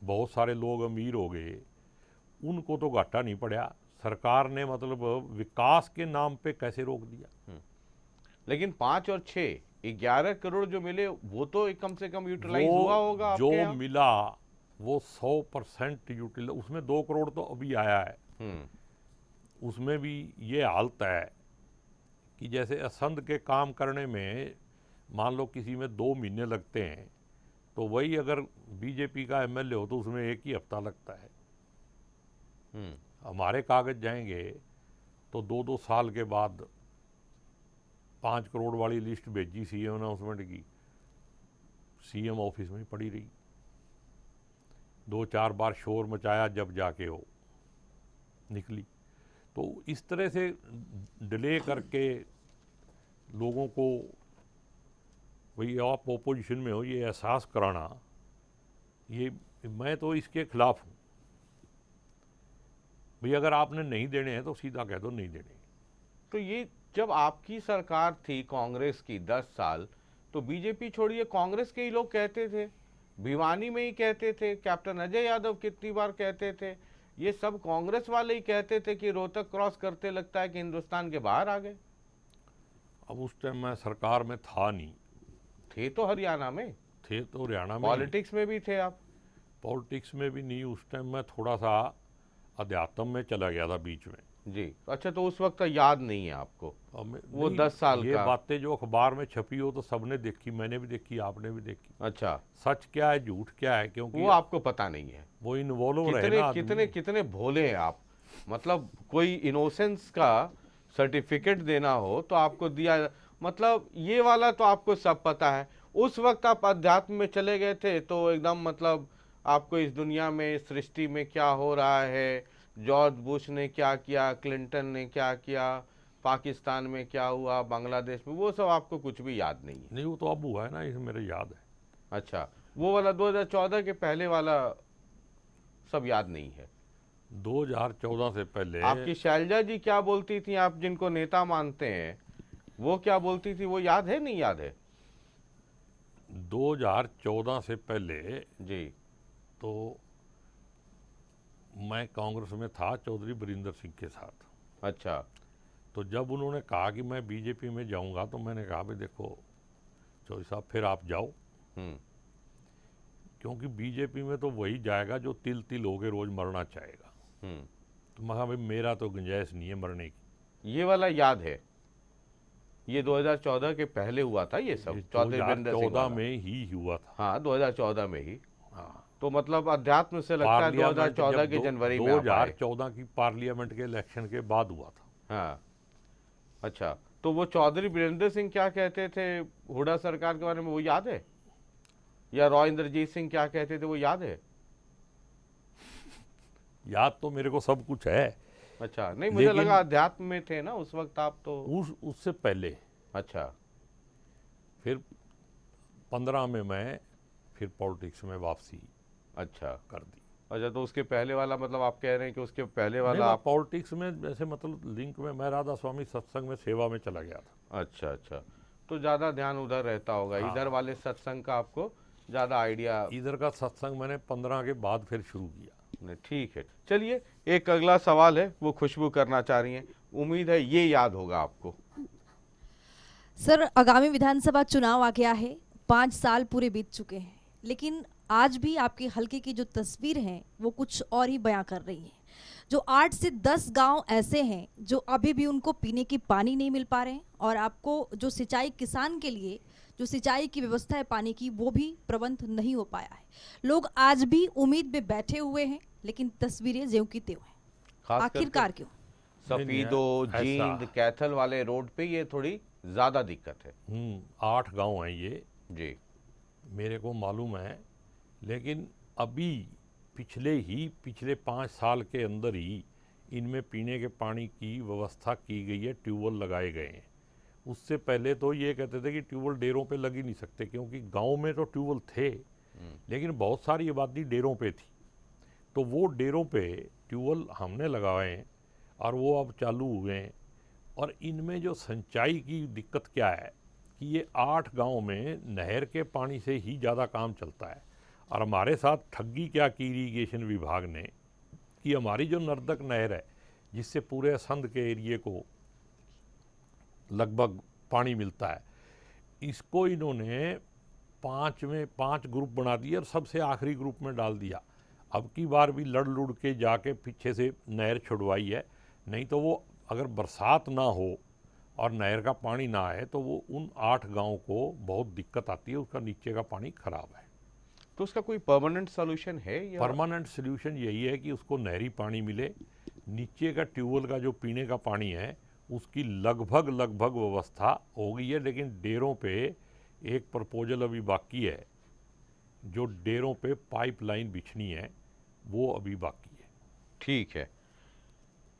बहुत सारे लोग अमीर हो गए, उनको तो घाटा नहीं पड़ा। सरकार ने मतलब विकास के नाम पे कैसे रोक दिया। लेकिन 5 और 6 11 करोड़ जो मिले वो तो कम से कम यूटिलाइज वो हुआ होगा आपके जो यहाँ? मिला वो 100% यूटिलाइज, उसमें 2 करोड़ तो अभी आया है। उसमें भी ये हालत है कि जैसे असंध के काम करने में मान लो किसी में 2 महीने लगते हैं, तो वही अगर बीजेपी का एमएलए हो तो उसमें 1 ही हफ्ता लगता है। हमारे कागज जाएंगे तो 2-2 साल के बाद 5 करोड़ वाली लिस्ट भेजी सीएम अनाउंसमेंट की, सीएम ऑफिस में पड़ी रही, 2-4 बार शोर मचाया जब जाके वो निकली। तो इस तरह से डिले करके लोगों को भाई आप ओपोजिशन में हो ये एहसास कराना, ये मैं तो इसके खिलाफ हूँ। भाई अगर आपने नहीं देने हैं तो सीधा कह दो नहीं देने। तो ये जब आपकी सरकार थी कांग्रेस की 10 साल, तो बीजेपी छोड़िए कांग्रेस के ही लोग कहते थे, भिवानी में ही कहते थे, कैप्टन अजय यादव कितनी बार कहते थे, ये सब कांग्रेस वाले ही कहते थे कि रोहतक क्रॉस करते लगता है कि हिंदुस्तान के बाहर आ गए। अब उस टाइम मैं सरकार में था नहीं। थे तो हरियाणा में, थे तो हरियाणा में, पॉलिटिक्स में भी थे आप। पॉलिटिक्स में भी नहीं, उस टाइम मैं थोड़ा सा अध्यात्म में चला गया था बीच में जी। अच्छा, तो उस वक्त का याद नहीं है आपको वो 10 साल ये का? बातें जो अखबार में छपी हो तो सबने देखी, मैंने भी देखी, आपने भी देखी। अच्छा, सच क्या है झूठ क्या है, क्योंकि वो आपको पता नहीं है। वो इन्वॉल्व रहे कितने ना आदमी। कितने कितने भोले हैं आप। मतलब कोई इनोसेंस का सर्टिफिकेट देना हो तो आपको दिया, मतलब ये वाला तो आपको सब पता है। उस वक्त आप अध्यात्म में चले गए थे तो एकदम मतलब आपको इस दुनिया में, इस सृष्टि में क्या हो रहा है, जॉर्ज बुश ने क्या किया, क्लिंटन ने क्या किया, पाकिस्तान में क्या हुआ, बांग्लादेश में, वो सब आपको कुछ भी याद नहीं है। नहीं वो तो अब हुआ है ना, ये मेरे याद है। अच्छा, वो वाला 2014 के पहले वाला सब याद नहीं है? 2014 से पहले आपकी शैलजा जी क्या बोलती थी, आप जिनको नेता मानते हैं, वो क्या बोलती थी, वो याद है नहीं याद है? 2014 से पहले जी। तो मैं कांग्रेस में था चौधरी बरिंदर सिंह के साथ। अच्छा। तो जब उन्होंने कहा कि मैं बीजेपी में जाऊंगा तो मैंने कहा भाई देखो चौधरी साहब फिर आप जाओ, हम्म। क्योंकि बीजेपी में तो वही जाएगा जो तिल तिल होके रोज मरना चाहेगा। हम्म। तो मैं कहा भाई मेरा तो गुंजाइश नहीं है मरने की। ये वाला याद है, ये 2014 के पहले हुआ था ये सब, ये चौधरी बरिंदर सिंह 2014 वाला। में ही हुआ था। हाँ, 2014 में ही। हाँ, तो मतलब अध्यात्म से लगता है पार्लियामेंट 2014 जब के जनवरी में आप आए। 2014 की पार्लियामेंट के इलेक्शन के बाद हुआ था। हाँ। अच्छा, तो वो चौधरी बरिंदर सिंह क्या कहते थे हुड्डा सरकार के बारे में, वो याद है? या रॉ इंद्रजीत सिंह क्या कहते थे, वो याद है? याद तो मेरे को सब कुछ है। अच्छा, नहीं मुझे लेकिन लगा अध्यात्म में थे ना उस वक्त आप तो। उससे पहले अच्छा। फिर 15 में मैं फिर पॉलिटिक्स में वापसी अच्छा। कर दी। अच्छा, तो उसके पहले वाला मतलब आप कह रहे हैं कि उसके पहले नहीं, वाला मैं आप। पॉलिटिक्स में जैसे मतलब लिंक में मैं राधा स्वामी सत्संग में सेवा में चला गया था। अच्छा अच्छा, तो ज़्यादा ध्यान उधर रहता होगा, हाँ। इधर वाले सत्संग का आपको ज़्यादा आइडिया। इधर का सत्संग मैंने 15 के बाद फिर शुरू किया। नहीं, ठीक है। चलिए, एक अगला सवाल है, वो खुशबू करना चाह रही हैं, उम्मीद है ये याद होगा आपको। सर, आगामी विधानसभा चुनाव आ गया है, 5 साल पूरे बीत चुके हैं, लेकिन आज भी आपके हलके की जो तस्वीर है वो कुछ और ही बयां कर रही है। जो 8 से 10 गांव ऐसे हैं जो अभी भी उनको पीने की पानी नहीं मिल पा रहे हैं, और आपको जो सिंचाई किसान के लिए जो सिंचाई की व्यवस्था है पानी की, वो भी प्रबंध नहीं हो पाया है। लोग आज भी उम्मीद में बैठे हुए हैं, लेकिन तस्वीरें ज्यों की त्यों हैं। खास आखिरकार क्यों? सफीदो, ऐसा। जींद, कैथल वाले रोड पे ये थोड़ी ज़्यादा दिक्कत है। 8 गांव हैं ये, जी। मेरे को मालूम है। लेकिन अभी पिछले 5 साल के अंदर ही इनमें पीने के पानी की व्यवस्था की गई है, ट्यूबवेल लगाए गए हैं। उससे पहले तो ये कहते थे कि ट्यूबवेल डेरों पे लग ही नहीं सकते, क्योंकि गांव में तो ट्यूबवेल थे लेकिन बहुत सारी आबादी डेरों पे थी। तो वो डेरों पे ट्यूबवेल हमने लगाए हैं और वो अब चालू हुए हैं। और इनमें जो सिंचाई की दिक्कत क्या है कि ये 8 गांव में नहर के पानी से ही ज़्यादा काम चलता है। और हमारे साथ ठगी क्या की इरीगेशन विभाग ने कि हमारी जो नर्दक नहर है, जिससे पूरे असंध के एरिए को लगभग पानी मिलता है, इसको इन्होंने 5 ग्रुप बना दिए और सबसे आखिरी ग्रुप में डाल दिया। अब की बार भी लड़ लुड़ के जाके पीछे से नहर छुड़वाई है, नहीं तो वो अगर बरसात ना हो और नहर का पानी ना आए तो वो उन 8 गांव को बहुत दिक्कत आती है, उसका नीचे का पानी खराब है। तो उसका कोई परमानेंट सॉल्यूशन है या? परमानेंट सोल्यूशन यही है कि उसको नहरी पानी मिले, नीचे का ट्यूबवेल का जो पीने का पानी है उसकी लगभग व्यवस्था हो गई है। लेकिन डेरों पे एक प्रपोजल अभी बाकी है, जो डेरों पे पाइपलाइन बिछनी है वो अभी बाकी है। ठीक है।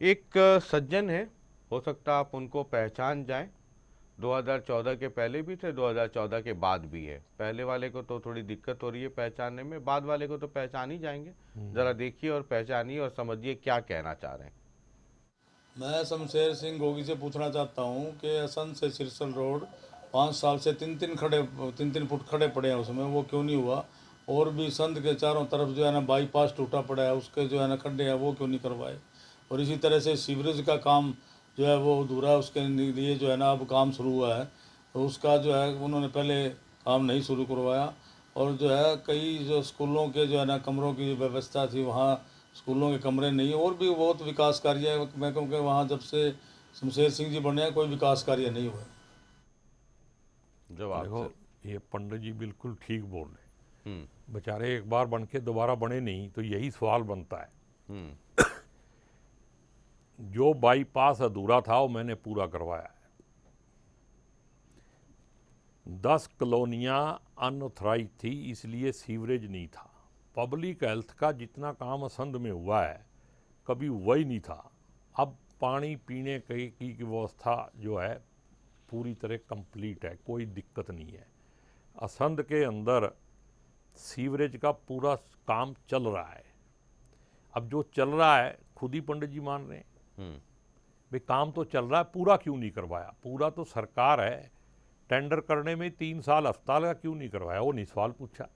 एक सज्जन है, हो सकता आप उनको पहचान जाएं, 2014 के पहले भी थे, 2014 के बाद भी है। पहले वाले को तो थोड़ी दिक्कत हो रही है पहचानने में, बाद वाले को तो पहचान ही जाएंगे। जरा देखिए और पहचानिए और समझिए क्या कहना चाह रहे हैं। मैं शमशेर सिंह गोगी से पूछना चाहता हूँ कि असंध से सिरसल रोड 5 साल से 3-3 फुट खड़े पड़े हैं, उसमें वो क्यों नहीं हुआ? और भी संध के चारों तरफ जो है ना बाईपास टूटा पड़ा है, उसके जो है ना खड्डे हैं वो क्यों नहीं करवाए? और इसी तरह से सीवरेज का काम जो है वो अधूरा है, उसके लिए जो है ना अब काम शुरू हुआ है, तो उसका जो है उन्होंने पहले काम नहीं शुरू करवाया। और जो है कई जो स्कूलों के जो है ना कमरों की व्यवस्था थी, वहाँ स्कूलों के कमरे नहीं, और भी बहुत विकास कार्य है। मैं कहूँ कि वहाँ जब से शमशेर सिंह जी बने हैं कोई विकास कार्य नहीं हुआ। जवाब देखो, सर। ये पंडित जी बिल्कुल ठीक बोल रहे हैं। हम्म। बेचारे एक बार बन के दोबारा बने नहीं, तो यही सवाल बनता है। हम्म। जो बाईपास अधूरा था वो मैंने पूरा करवाया है। 10 कॉलोनियाँ अनऑथराइज थी, इसलिए सीवरेज नहीं था। पब्लिक हेल्थ का जितना काम असंध में हुआ है कभी हुआ ही नहीं था। अब पानी पीने की व्यवस्था जो है पूरी तरह कंप्लीट है, कोई दिक्कत नहीं है। असंध के अंदर सीवरेज का पूरा काम चल रहा है। अब जो चल रहा है खुद ही पंडित जी मान रहे हैं भाई काम तो चल रहा है, पूरा क्यों नहीं करवाया? पूरा तो सरकार है, टेंडर करने में 3 साल अस्पताल का क्यों नहीं करवाया, वो नहीं सवाल पूछा।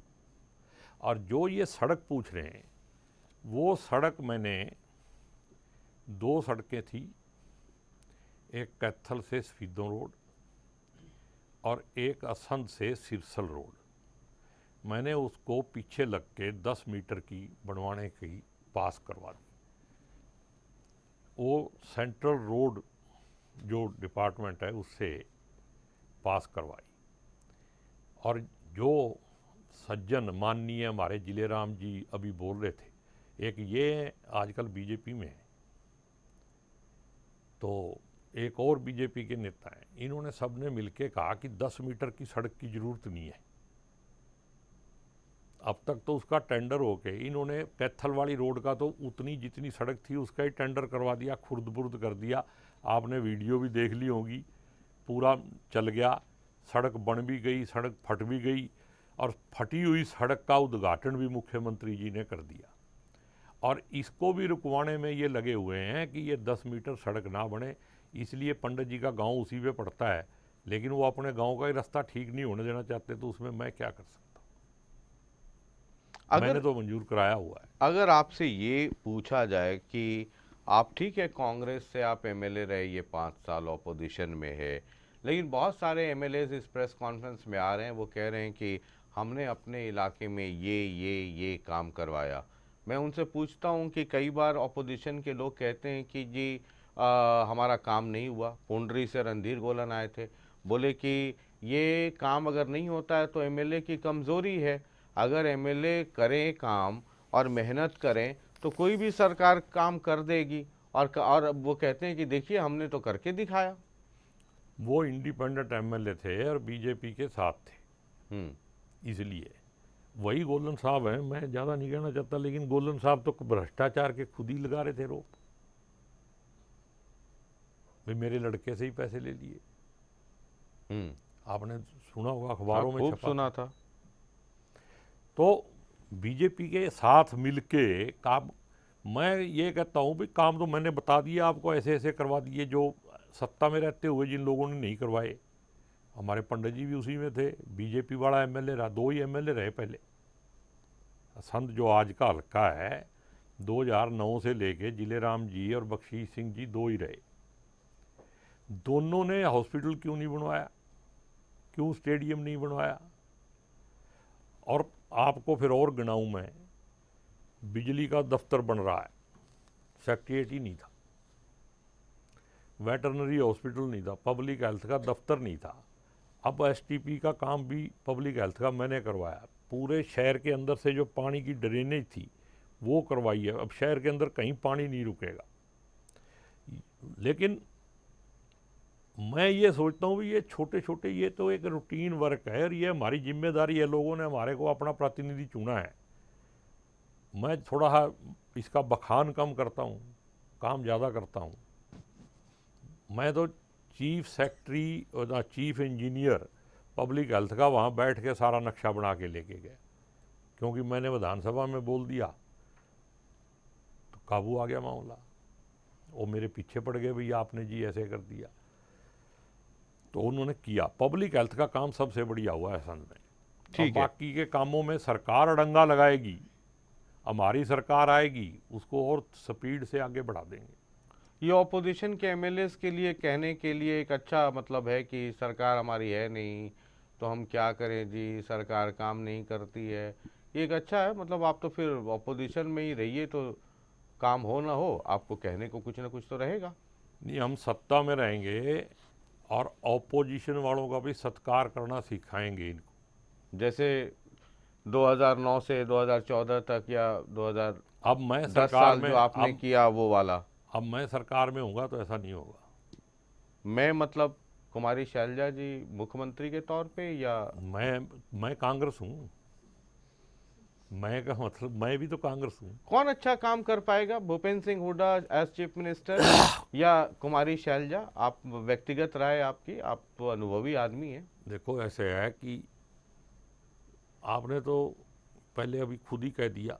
और जो ये सड़क पूछ रहे हैं, वो सड़क मैंने 2 सड़कें थी, एक कैथल से स्फीदों रोड और एक असंध से सिरसल रोड। मैंने उसको पीछे लग के 10 मीटर की बनवाने की पास करवा दी। वो सेंट्रल रोड जो डिपार्टमेंट है उससे पास करवाई। और जो सज्जन माननीय हमारे जिलेराम जी अभी बोल रहे थे, एक ये आजकल बीजेपी में है, तो एक और बीजेपी के नेता हैं, इन्होंने सबने मिलके कहा कि 10 मीटर की सड़क की ज़रूरत नहीं है। अब तक तो उसका टेंडर हो के इन्होंने कैथल वाली रोड का तो उतनी जितनी सड़क थी उसका ही टेंडर करवा दिया, खुर्द बुर्द कर दिया। आपने वीडियो भी देख ली होगी, पूरा चल गया, सड़क बन भी गई, सड़क फट भी गई, और फटी हुई सड़क का उद्घाटन भी मुख्यमंत्री जी ने कर दिया। और इसको भी रुकवाने में ये लगे हुए हैं कि ये 10 मीटर सड़क ना बने, इसलिए पंडित जी का गांव उसी पे पड़ता है, लेकिन वो अपने गांव का ही रास्ता ठीक नहीं होने देना चाहते, तो उसमें मैं क्या कर सकता हूँ। मैंने तो मंजूर कराया हुआ है। अगर आपसे ये पूछा जाए कि आप ठीक है कांग्रेस से आप एमएलए रहे, ये 5 साल ऑपोजिशन में है, लेकिन बहुत सारे एमएलएज इस प्रेस कॉन्फ्रेंस में आ रहे हैं, वो कह रहे हैं कि हमने अपने इलाके में ये काम करवाया। मैं उनसे पूछता हूं कि कई बार ऑपोजिशन के लोग कहते हैं कि जी हमारा काम नहीं हुआ। पुंडरी से रणधीर गोलन आए थे, बोले कि ये काम अगर नहीं होता है तो एमएलए की कमज़ोरी है, अगर एमएलए करें काम और मेहनत करें तो कोई भी सरकार काम कर देगी। और वो कहते हैं कि देखिए हमने तो करके दिखाया। वो इंडिपेंडेंट एमएलए थे और बीजेपी के साथ थे, इसलिए वही गोलन साहब हैं। मैं ज़्यादा नहीं कहना चाहता, लेकिन गोलन साहब तो भ्रष्टाचार के खुद ही लगा रहे थे रोप। भाई मेरे लड़के से ही पैसे ले लिए, आपने सुना होगा, अखबारों में खूब छपा सुना था। तो बीजेपी के साथ मिलके काम, मैं ये कहता हूँ भी काम तो मैंने बता दिया आपको, ऐसे ऐसे करवा दिए जो सत्ता में रहते हुए जिन लोगों ने नहीं करवाए। हमारे पंडित जी भी उसी में थे, बीजेपी वाला एमएलए रहा, 2 ही एमएलए रहे पहले। संत जो आज का हल्का है, 2009 से लेके जिलेराम जी और बख्शीश सिंह जी 2 ही रहे। दोनों ने हॉस्पिटल क्यों नहीं बनवाया, क्यों स्टेडियम नहीं बनवाया? और आपको फिर और गिनाऊं मैं, बिजली का दफ्तर बन रहा है, सेक्रेटरीट ही नहीं था, वेटरनरी हॉस्पिटल नहीं था, पब्लिक हेल्थ का दफ्तर नहीं था। अब एसटीपी का काम भी पब्लिक हेल्थ का मैंने करवाया। पूरे शहर के अंदर से जो पानी की ड्रेनेज थी वो करवाई है। अब शहर के अंदर कहीं पानी नहीं रुकेगा। लेकिन मैं ये सोचता हूँ भी ये छोटे छोटे, ये तो एक रूटीन वर्क है और ये हमारी जिम्मेदारी है, लोगों ने हमारे को अपना प्रतिनिधि चुना है। मैं थोड़ा इसका बखान कम करता हूँ, काम ज़्यादा करता हूँ। मैं तो चीफ सेक्रेटरी और चीफ इंजीनियर पब्लिक हेल्थ का वहाँ बैठ के सारा नक्शा बना के लेके गया, क्योंकि मैंने विधानसभा में बोल दिया तो काबू आ गया मामला। वो मेरे पीछे पड़ गए, भैया आपने जी ऐसे कर दिया, तो उन्होंने किया। पब्लिक हेल्थ का काम सबसे बढ़िया हुआ है संघ में। ठीक है। बाकी के कामों में सरकार अड़ंगा लगाएगी, हमारी सरकार आएगी, उसको और स्पीड से आगे बढ़ा देंगे। ये ऑपोजिशन के एमएलएस के लिए कहने के लिए एक अच्छा मतलब है कि सरकार हमारी है नहीं तो हम क्या करें जी, सरकार काम नहीं करती है। ये एक अच्छा है, मतलब आप तो फिर ऑपोजिशन में ही रहिए, तो काम हो ना हो आपको कहने को कुछ ना कुछ तो रहेगा। नहीं, हम सत्ता में रहेंगे और ऑपोजिशन वालों का भी सत्कार करना सिखाएंगे इनको। जैसे 2009 से 2014 तक या 2010 अब मैं सरकार साल में, जो आपने किया वो वाला। अब मैं सरकार में होऊंगा तो ऐसा नहीं होगा। मैं मतलब कुमारी शैलजा जी मुख्यमंत्री के तौर पे, या मैं कांग्रेस हूँ। मैं का मतलब मैं भी तो कांग्रेस हूँ। कौन अच्छा काम कर पाएगा, Bhupendra Singh Hooda as chief minister या कुमारी शैलजा? आप व्यक्तिगत राय आपकी, आप तो अनुभवी आदमी हैं। देखो ऐसे है कि आपने तो पहले अभी खुद ही कह दिया,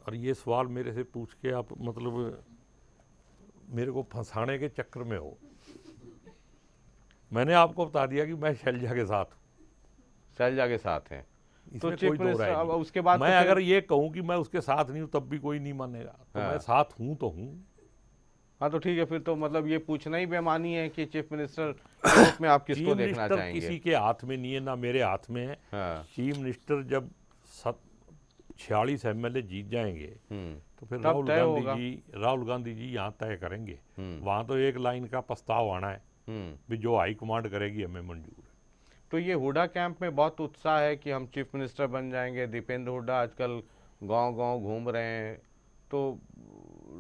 और ये सवाल मेरे से पूछ के आप मतलब मेरे को फंसाने के चक्कर में हो। मैंने आपको बता दिया कि मैं शैलजा के साथ हूँ, शैलजा के साथ हैं। तो इसमें चीफ कोई दो मिनिस्टर राय अब नहीं। उसके बाद मैं तो फिर- अगर ये कहूँ कि मैं उसके साथ नहीं हूँ तब भी कोई नहीं मानेगा, तो हाँ। मैं साथ हूँ तो हूँ। हाँ तो ठीक है, फिर तो मतलब ये पूछना ही बेमानी है कि चीफ मिनिस्टर के रूप में आप किसको चीफ देखना मिनिस्टर चाहेंगे। किसी के हाथ में नहीं है, ना मेरे हाथ में है। हाँ। चीफ मिनिस्टर जब 46 एमएलए जीत जाएंगे तो फिर तब तय होगा। राहुल गांधी जी यहाँ तय करेंगे। हम्म। वहाँ तो एक लाइन का प्रस्ताव आना है हम्म। भी जो हाई कमांड करेगी हमें मंजूर है। तो ये हुड्डा कैंप में बहुत उत्साह है कि हम चीफ मिनिस्टर बन जाएंगे। दीपेंद्र हुड्डा आजकल गांव-गांव घूम रहे हैं, तो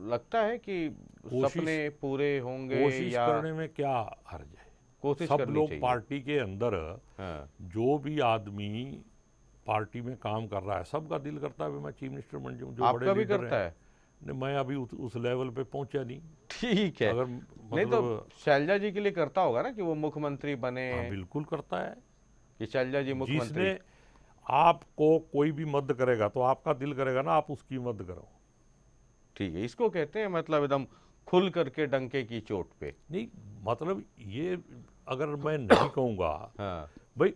लगता है कि सपने पूरे होंगे कोशिश या करने में क्या हर्ज है। कोशिश सब करनी लोग चाहिए। पार्टी के अंदर हाँ। जो भी आदमी पार्टी में काम कर रहा है सबका दिल करता है मैं चीफ मिनिस्टर बन जाऊँ। जो आपका बड़े भी लीडर करता हैं। है? नहीं, मैं अभी उस लेवल पे पहुंचा नहीं। ठीक है। अगर नहीं तो शैलजा जी के लिए करता होगा ना कि वो मुख्यमंत्री बने। हाँ, बिल्कुल करता है। कि शैलजा जी मुख्यमंत्री। जिसने आपको कोई भी मदद करेगा तो आपका दिल करेगा ना आप उसकी मदद करो। ठीक है, इसको कहते हैं मतलब एकदम खुल करके डंके की चोट पे। नहीं मतलब ये अगर मैं नहीं कहूँगा, हाँ। भाई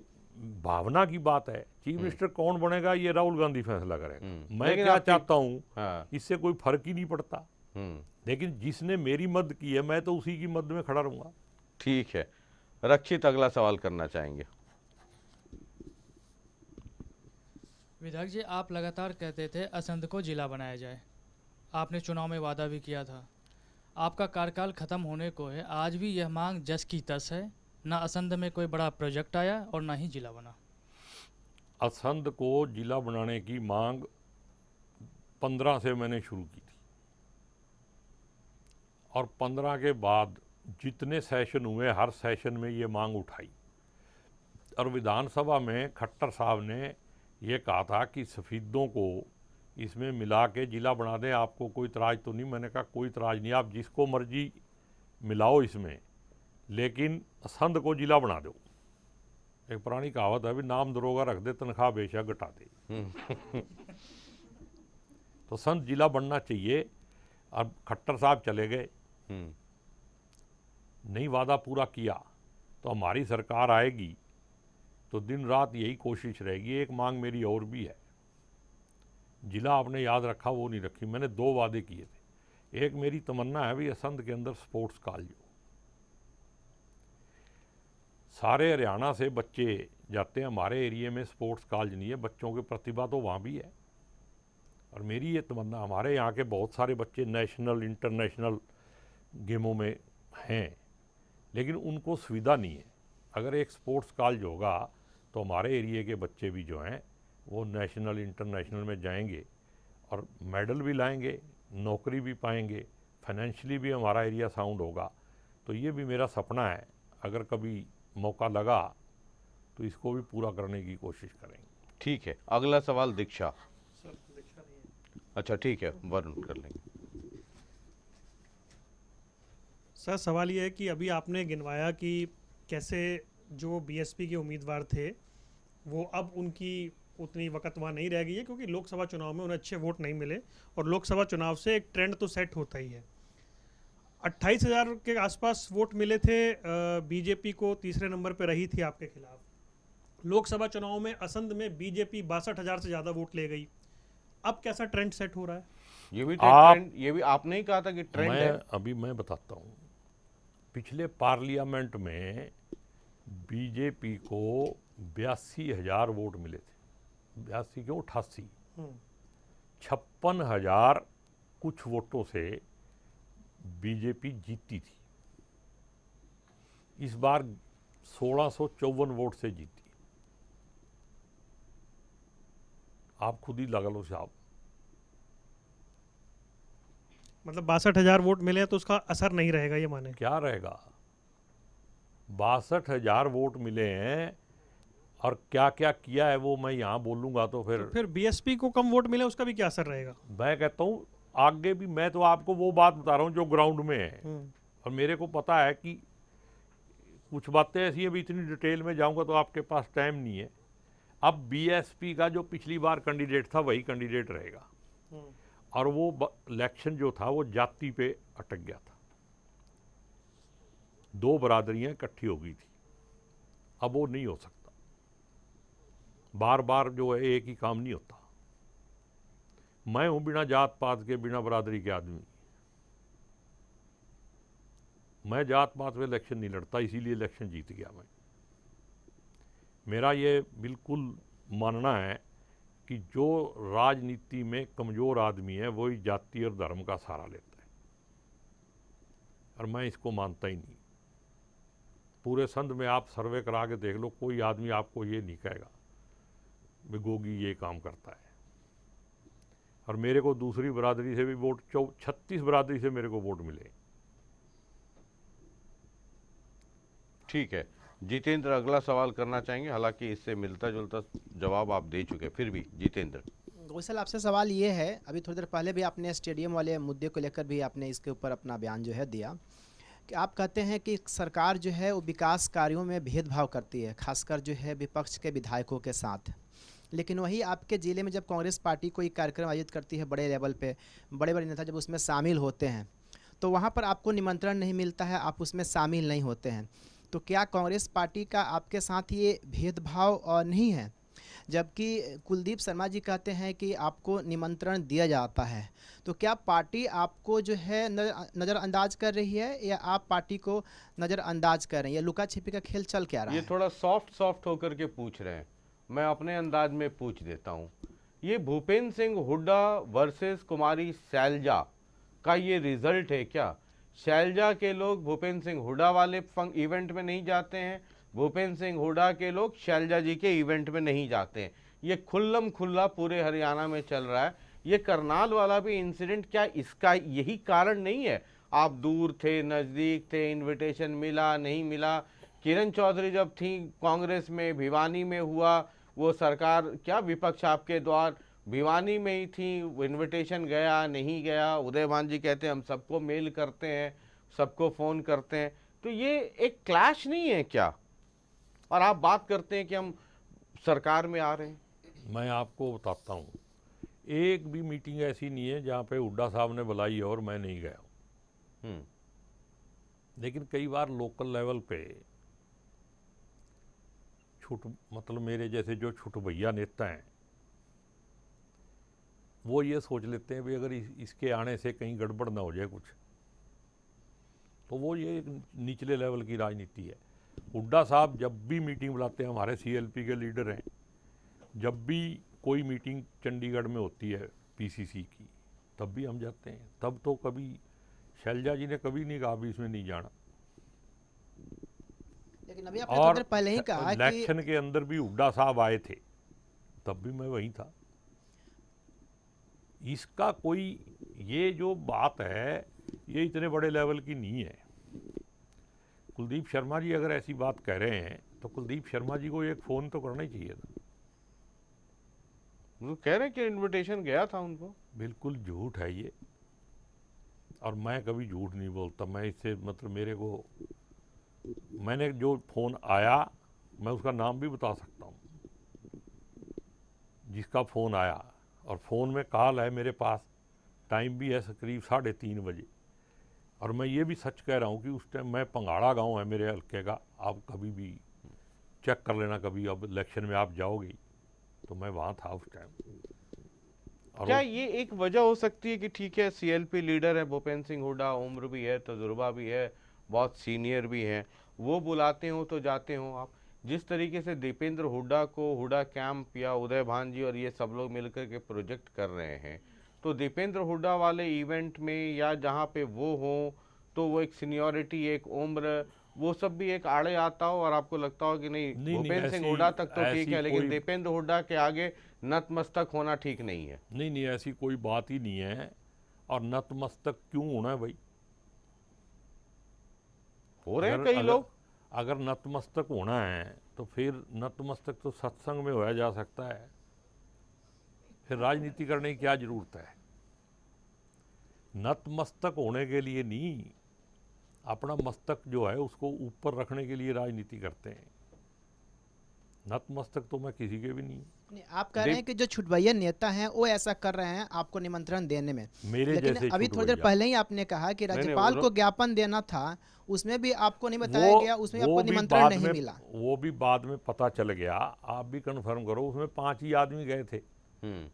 भावना की बात है। चीफ मिनिस्टर कौन बनेगा ये राहुल गांधी फैसला करेगा। मैं लेकिन क्या आपकी- चाहता हूँ हाँ। इससे कोई फर्क ही नहीं पड़ता। हम्म। लेकिन जिसने मेरी मदद की है मैं तो उसी की मदद में खड़ा रहूंगा। ठीक है, रक्षित अगला सवाल करना चाहेंगे। विधायक जी, आप लगातार कहते थे असंध को जिला बनाया जाए। आपने चुनाव में वादा भी किया था। आपका कार्यकाल खत्म होने को है, आज भी यह मांग जस की तस है। ना असंध में कोई बड़ा प्रोजेक्ट आया और ना ही जिला बना। असंध को जिला बनाने की मांग 15 से मैंने शुरू की थी और 15 के बाद जितने सेशन हुए हर सेशन में ये मांग उठाई और विधानसभा में खट्टर साहब ने ये कहा था कि सफ़ीदों को इसमें मिला के जिला बना दें, आपको कोई इतराज़ तो नहीं। मैंने कहा कोई इतराज़ नहीं, आप जिसको मर्जी मिलाओ इसमें, लेकिन संध को जिला बना दो। एक पुरानी कहावत है भी नाम दरोगा रख दे तनख्वाह बेशक घटा दे। तो संध जिला बनना चाहिए। अब खट्टर साहब चले गए, नहीं वादा पूरा किया तो हमारी सरकार आएगी तो दिन रात यही कोशिश रहेगी। एक मांग मेरी और भी है, जिला आपने याद रखा वो नहीं रखी। मैंने 2 वादे किए थे। एक मेरी तमन्ना है भी असंध के अंदर स्पोर्ट्स कॉलेज हो। सारे हरियाणा से बच्चे जाते हैं, हमारे एरिया में स्पोर्ट्स कॉलेज नहीं है। बच्चों की प्रतिभा तो वहाँ भी है और मेरी ये तमन्ना, हमारे यहाँ के बहुत सारे बच्चे नेशनल इंटरनेशनल गेमों में हैं लेकिन उनको सुविधा नहीं है। अगर एक स्पोर्ट्स कॉलेज होगा तो हमारे एरिया के बच्चे भी जो हैं वो नेशनल इंटरनेशनल में जाएंगे और मेडल भी लाएंगे, नौकरी भी पाएंगे, फाइनेंशियली भी हमारा एरिया साउंड होगा। तो ये भी मेरा सपना है, अगर कभी मौका लगा तो इसको भी पूरा करने की कोशिश करेंगे। ठीक है, अगला सवाल दीक्षा। अच्छा ठीक है, वरुण कर लेंगे। सर सवाल ये है कि अभी आपने गिनवाया कि कैसे जो बीएसपी के उम्मीदवार थे वो अब उनकी उतनी वक़्त वहाँ नहीं रह गई है क्योंकि लोकसभा चुनाव में उन्हें अच्छे वोट नहीं मिले और लोकसभा चुनाव से एक ट्रेंड तो सेट होता ही है। 28,000 के आसपास वोट मिले थे बीजेपी को, तीसरे नंबर पे रही थी आपके खिलाफ। लोकसभा चुनाव में असंध में बीजेपी 62,000 से ज़्यादा वोट ले गई। अब कैसा ट्रेंड सेट हो रहा है? ये भी ट्रेंड, ये भी आपने ही कहा था कि ट्रेंड है। अभी मैं बताता हूँ, पिछले पार्लियामेंट में बीजेपी को 82,000 वोट मिले थे। 82 क्यों 88, 56,000 कुछ वोटों से बीजेपी जीती थी। इस बार 1654 वोट से जीती। आप खुद ही लगा लो साहब। मतलब 62,000 वोट मिले हैं तो उसका असर नहीं रहेगा, ये माने? क्या रहेगा, 62,000 वोट मिले हैं और क्या क्या किया है वो मैं यहाँ बोलूँगा तो फिर बीएसपी को कम वोट मिले उसका भी क्या असर रहेगा? मैं कहता हूँ आगे भी, मैं तो आपको वो बात बता रहा हूँ जो ग्राउंड में है और मेरे को पता है कि कुछ बातें ऐसी हैं भी इतनी डिटेल में जाऊँगा तो आपके पास टाइम नहीं है। अब बीएसपी का जो पिछली बार कैंडिडेट था वही कैंडिडेट रहेगा और वो इलेक्शन जो था वो जाति पे अटक गया था। 2 बरादरियाँ इकट्ठी हो गई थी। अब वो नहीं हो सकता। बार बार जो है एक ही काम नहीं होता। मैं हूं बिना जात पात के, बिना बरादरी के आदमी। मैं जात पात में इलेक्शन नहीं लड़ता, इसीलिए इलेक्शन जीत गया मैं। मेरा ये बिल्कुल मानना है कि जो राजनीति में कमज़ोर आदमी है वही जाति और धर्म का सहारा लेता है, और मैं इसको मानता ही नहीं। पूरे संघ में आप सर्वे करा के देख लो, कोई आदमी आपको ये नहीं कहेगा भी गोगी ये काम करता है। और मेरे को दूसरी बरादरी से भी वोट 36 बरादरी से मेरे को वोट मिले। ठीक है जितेंद्र, अगला सवाल करना चाहेंगे, हालांकि इससे मिलता जुलता जवाब आप दे चुके, फिर भी जितेंद्र। गौसल, आपसे सवाल ये है, अभी थोड़ी देर पहले भी आपने स्टेडियम वाले मुद्दे को लेकर भी आपने इसके ऊपर अपना बयान जो है दिया कि आप कहते हैं कि सरकार जो है वो विकास कार्यों में भेदभाव करती है, खासकर जो है विपक्ष के विधायकों के साथ। लेकिन वही आपके ज़िले में जब कांग्रेस पार्टी कोई कार्यक्रम आयोजित करती है बड़े लेवल पे, बड़े बड़े नेता जब उसमें शामिल होते हैं तो वहाँ पर आपको निमंत्रण नहीं मिलता है, आप उसमें शामिल नहीं होते हैं। तो क्या कांग्रेस पार्टी का आपके साथ ये भेदभाव नहीं है? जबकि कुलदीप शर्मा जी कहते हैं कि आपको निमंत्रण दिया जाता है, तो क्या पार्टी आपको जो है नज़रअंदाज कर रही है या आप पार्टी को नज़रअंदाज कर रहे हैं? या लुका छिपी का खेल चल क्या रहा है? ये थोड़ा सॉफ्ट होकर के पूछ रहे हैं, मैं अपने अंदाज में पूछ देता हूँ। ये भूपेंद्र सिंह हुड्डा वर्सेस कुमारी शैलजा का ये रिजल्ट है क्या? शैलजा के लोग भूपेंद्र सिंह हुड्डा वाले इवेंट में नहीं जाते हैं, भूपेंद्र सिंह हुड्डा के लोग शैलजा जी के इवेंट में नहीं जाते हैं। ये खुल्लम खुल्ला पूरे हरियाणा में चल रहा है। ये करनाल वाला भी इंसिडेंट, क्या इसका यही कारण नहीं है? आप दूर थे, नज़दीक थे, इनविटेशन मिला नहीं मिला। किरण चौधरी जब थी कांग्रेस में, भिवानी में हुआ वो सरकार, क्या विपक्ष आपके द्वार भिवानी में ही थी, इनविटेशन गया नहीं गया। उदय भान जी कहते हैं हम सबको मेल करते हैं, सबको फ़ोन करते हैं। तो ये एक क्लैश नहीं है क्या? और आप बात करते हैं कि हम सरकार में आ रहे हैं। मैं आपको बताता हूँ, एक भी मीटिंग ऐसी नहीं है जहाँ पे हुड्डा साहब ने बुलाई और मैं नहीं गया हूँ। लेकिन कई बार लोकल लेवल पे मतलब मेरे जैसे जो छोटे भैया नेता हैं वो ये सोच लेते हैं भी अगर इसके आने से कहीं गड़बड़ ना हो जाए कुछ, तो वो ये निचले लेवल की राजनीति है। हुड्डा साहब जब भी मीटिंग बुलाते हैं, हमारे CLP के लीडर हैं, जब भी कोई मीटिंग चंडीगढ़ में होती है PCC की, तब भी हम जाते हैं। तब तो कभी शैलजा जी ने कभी नहीं कहा भी इसमें नहीं जाना। लेकिन अभी आपने थोड़ी देर पहले ही कहा कि इलेक्शन के अंदर भी हुड्डा साहब आए थे, तब भी मैं वहीं था। इसका कोई ये जो बात है ये इतने बड़े लेवल की नहीं है। कुलदीप शर्मा जी अगर ऐसी बात कह रहे हैं तो कुलदीप शर्मा जी को एक फ़ोन तो करना ही चाहिए था। वो कह रहे हैं कि इनविटेशन गया था उनको। बिल्कुल झूठ है ये, और मैं कभी झूठ नहीं बोलता। मैं इससे मतलब मैंने जो फ़ोन आया मैं उसका नाम भी बता सकता हूँ, जिसका फ़ोन आया, और फ़ोन में कॉल है मेरे पास, टाइम भी है करीब 3:30 बजे। और मैं ये भी सच कह रहा हूँ कि उस टाइम मैं पंगाड़ा गांव है मेरे हल्के का, आप कभी भी चेक कर लेना, कभी अब इलेक्शन में आप जाओगे तो मैं वहाँ था उस टाइम। और क्या ये एक वजह हो सकती है कि ठीक है CLP लीडर है भूपेंद्र सिंह हुड्डा, उम्र भी है, तजुर्बा भी है, बहुत सीनियर भी हैं, वो बुलाते हो तो जाते हो आप? जिस तरीके से दीपेंद्र हुड्डा को हुड्डा कैंप या उदय भान जी और ये सब लोग मिलकर के प्रोजेक्ट कर रहे हैं, तो दीपेंद्र हुड्डा वाले इवेंट में या जहाँ पे वो हो तो वो एक सीनियरिटी, एक उम्र, वो सब भी एक आड़े आता हो और आपको लगता हो कि नहीं भूपेंद्र सिंह हुड्डा तक तो ठीक है लेकिन दीपेंद्र हुड्डा के आगे नतमस्तक होना ठीक नहीं है? नहीं, ऐसी कोई बात ही नहीं है। और नतमस्तक क्यों होना है भाई? हो रहे हैं कई लोग। अगर नतमस्तक होना है तो फिर नतमस्तक तो सत्संग में होया जा सकता है, फिर राजनीति करने की क्या जरूरत है? नतमस्तक होने के लिए नहीं, अपना मस्तक जो है उसको ऊपर रखने के लिए राजनीति करते हैं। नतमस्तक तो मैं किसी के भी नहीं हूं। नहीं, आप कह रहे हैं कि जो छुटभैया नेता हैं वो ऐसा कर रहे हैं आपको निमंत्रण देने में, मेरे लेकिन जैसे अभी थोड़ी देर छुटभैया। पहले ही आपने कहा कि नहीं, राज्यपाल को ज्ञापन देना था, उसमें भी आपको नहीं बताया गया, उसमें आपको निमंत्रण नहीं मिला। वो भी बाद में पता चल गया, आप भी कंफर्म करो, उसमें 5 ही आदमी गए थे। हम्म।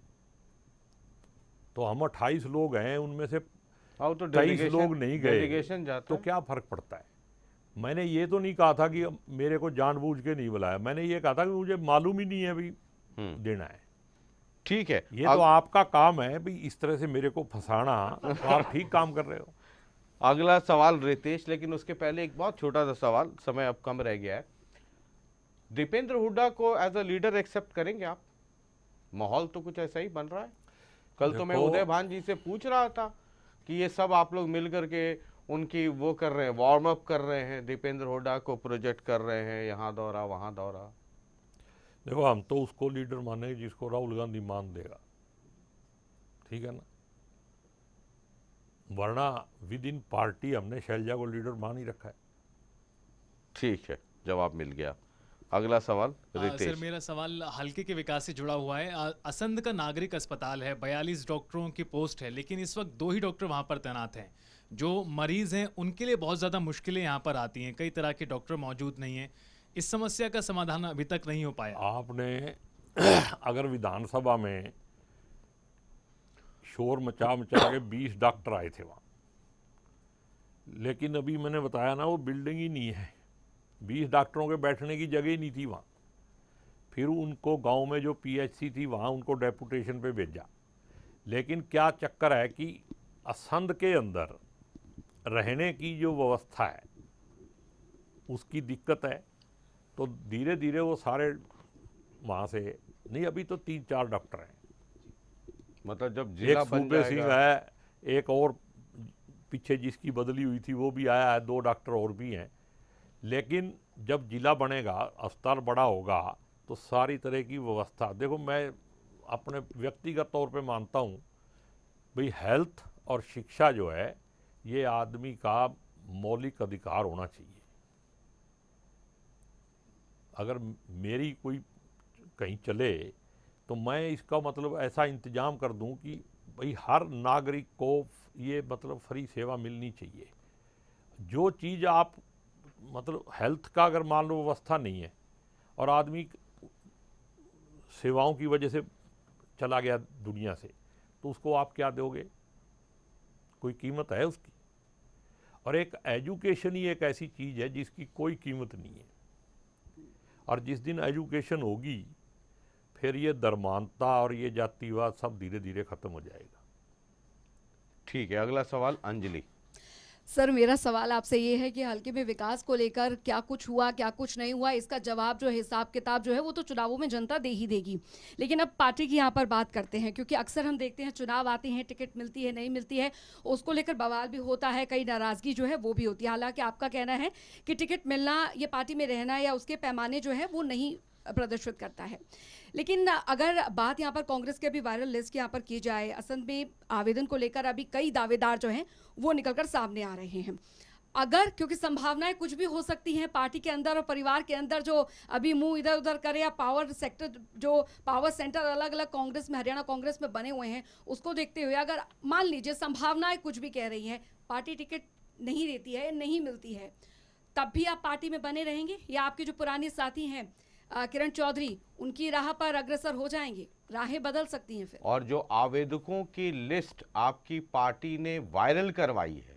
तो हम 28 लोग हैं, उनमें से और तो 23 लोग नहीं गए, डेलीगेशन जाता तो है। क्या फर्क पड़ता है। मैंने ये तो नहीं कहा था कि मेरे को जानबूझ के नहीं बुलाया, मैंने ये कहा था कि मुझे मालूम ही नहीं है भाई देना है। ठीक है, ये तो आपका काम है भाई, इस तरह से मेरे को फंसाना, तो आप ठीक काम कर रहे हो। अगला सवाल रितेश, लेकिन उसके पहले एक बहुत छोटा सा सवाल, समय अब कम रह गया है। दीपेंद्र हुड्डा को एज अ लीडर एक्सेप्ट करेंगे आप? माहौल तो कुछ ऐसा ही बन रहा है। कल तो मैं देखो- उदय भान जी से पूछ रहा था कि ये सब आप लोग मिल करके उनकी वो कर रहे हैं, वार्म अप कर रहे हैं, दीपेंद्र हुड्डा को प्रोजेक्ट कर रहे हैं, यहाँ दौरा वहाँ दौरा। देखो, हम तो उसको लीडर मानेंगे जिसको राहुल गांधी मान देगा, ठीक है ना। वरना विद इन पार्टी हमने शैलजा को लीडर मान ही रखा है। ठीक है, जवाब मिल गया। अगला सवाल सर, रितेश। मेरा सवाल हल्के के विकास से जुड़ा हुआ है। असंध का नागरिक अस्पताल है, 42 डॉक्टरों की पोस्ट है, लेकिन इस वक्त 2 ही डॉक्टर वहां पर तैनात हैं। जो मरीज हैं उनके लिए बहुत ज़्यादा मुश्किलें यहाँ पर आती हैं, कई तरह के डॉक्टर मौजूद नहीं हैं। इस समस्या का समाधान अभी तक नहीं हो पाया। आपने अगर विधानसभा में शोर मचा मचा के 20 डॉक्टर आए थे वहाँ, लेकिन अभी मैंने बताया ना, वो बिल्डिंग ही नहीं है, 20 डॉक्टरों के बैठने की जगह ही नहीं थी वहाँ। फिर उनको गांव में जो पीएचसी थी वहाँ उनको डेपुटेशन पे भेजा। लेकिन क्या चक्कर है कि असंध के अंदर रहने की जो व्यवस्था है उसकी दिक्कत है, तो धीरे धीरे वो सारे वहाँ से नहीं, अभी तो 3-4 डॉक्टर हैं। मतलब जब एक जिला बन सूबे सिंह जाएगा, है, एक और पीछे जिसकी बदली हुई थी वो भी आया है, 2 डॉक्टर और भी हैं। लेकिन जब जिला बनेगा, अस्पताल बड़ा होगा, तो सारी तरह की व्यवस्था, देखो मैं अपने व्यक्तिगत तौर पे मानता हूँ भाई, हेल्थ और शिक्षा जो है ये आदमी का मौलिक अधिकार होना चाहिए। अगर मेरी कोई कहीं चले तो मैं इसका मतलब ऐसा इंतजाम कर दूं कि भाई हर नागरिक को ये मतलब फ्री सेवा मिलनी चाहिए। जो चीज़ आप मतलब हेल्थ का अगर मान लो व्यवस्था नहीं है और आदमी सेवाओं की वजह से चला गया दुनिया से, तो उसको आप क्या दोगे? कोई कीमत है उसकी? और एक एजुकेशन ही एक ऐसी चीज़ है जिसकी कोई कीमत नहीं है। और जिस दिन एजुकेशन होगी फिर ये धर्मांता और ये जातिवाद सब धीरे धीरे खत्म हो जाएगा। ठीक है। अगला सवाल अंजलि। सर, मेरा सवाल आपसे ये है कि हल्के में विकास को लेकर क्या कुछ हुआ, क्या कुछ नहीं हुआ, इसका जवाब जो हिसाब किताब जो है वो तो चुनावों में जनता दे ही देगी। लेकिन अब पार्टी की यहाँ पर बात करते हैं, क्योंकि अक्सर हम देखते हैं चुनाव आते हैं, टिकट मिलती है नहीं मिलती है, उसको लेकर बवाल भी होता है, कई नाराज़गी जो है वो भी होती है। हालांकि आपका कहना है कि टिकट मिलना, ये पार्टी में रहना या उसके पैमाने जो है वो नहीं प्रदर्शित करता है। लेकिन अगर बात यहाँ पर कांग्रेस के अभी वायरल लिस्ट यहाँ पर की जाए, असंध में आवेदन को लेकर अभी कई दावेदार जो हैं वो निकलकर सामने आ रहे हैं। अगर, क्योंकि संभावनाएं कुछ भी हो सकती हैं पार्टी के अंदर और परिवार के अंदर, जो अभी मुंह इधर उधर करे, या पावर सेक्टर, जो पावर सेंटर अलग अलग कांग्रेस में, हरियाणा कांग्रेस में बने हुए हैं, उसको देखते हुए अगर मान लीजिए संभावनाएं कुछ भी कह रही हैं, पार्टी टिकट नहीं देती है, नहीं मिलती है, तब भी आप पार्टी में बने रहेंगे, या आपके जो पुराने साथी हैं किरण चौधरी, उनकी राह पर अग्रसर हो जाएंगे? राहें बदल सकती हैं फिर। और जो आवेदकों की लिस्ट आपकी पार्टी ने वायरल करवाई है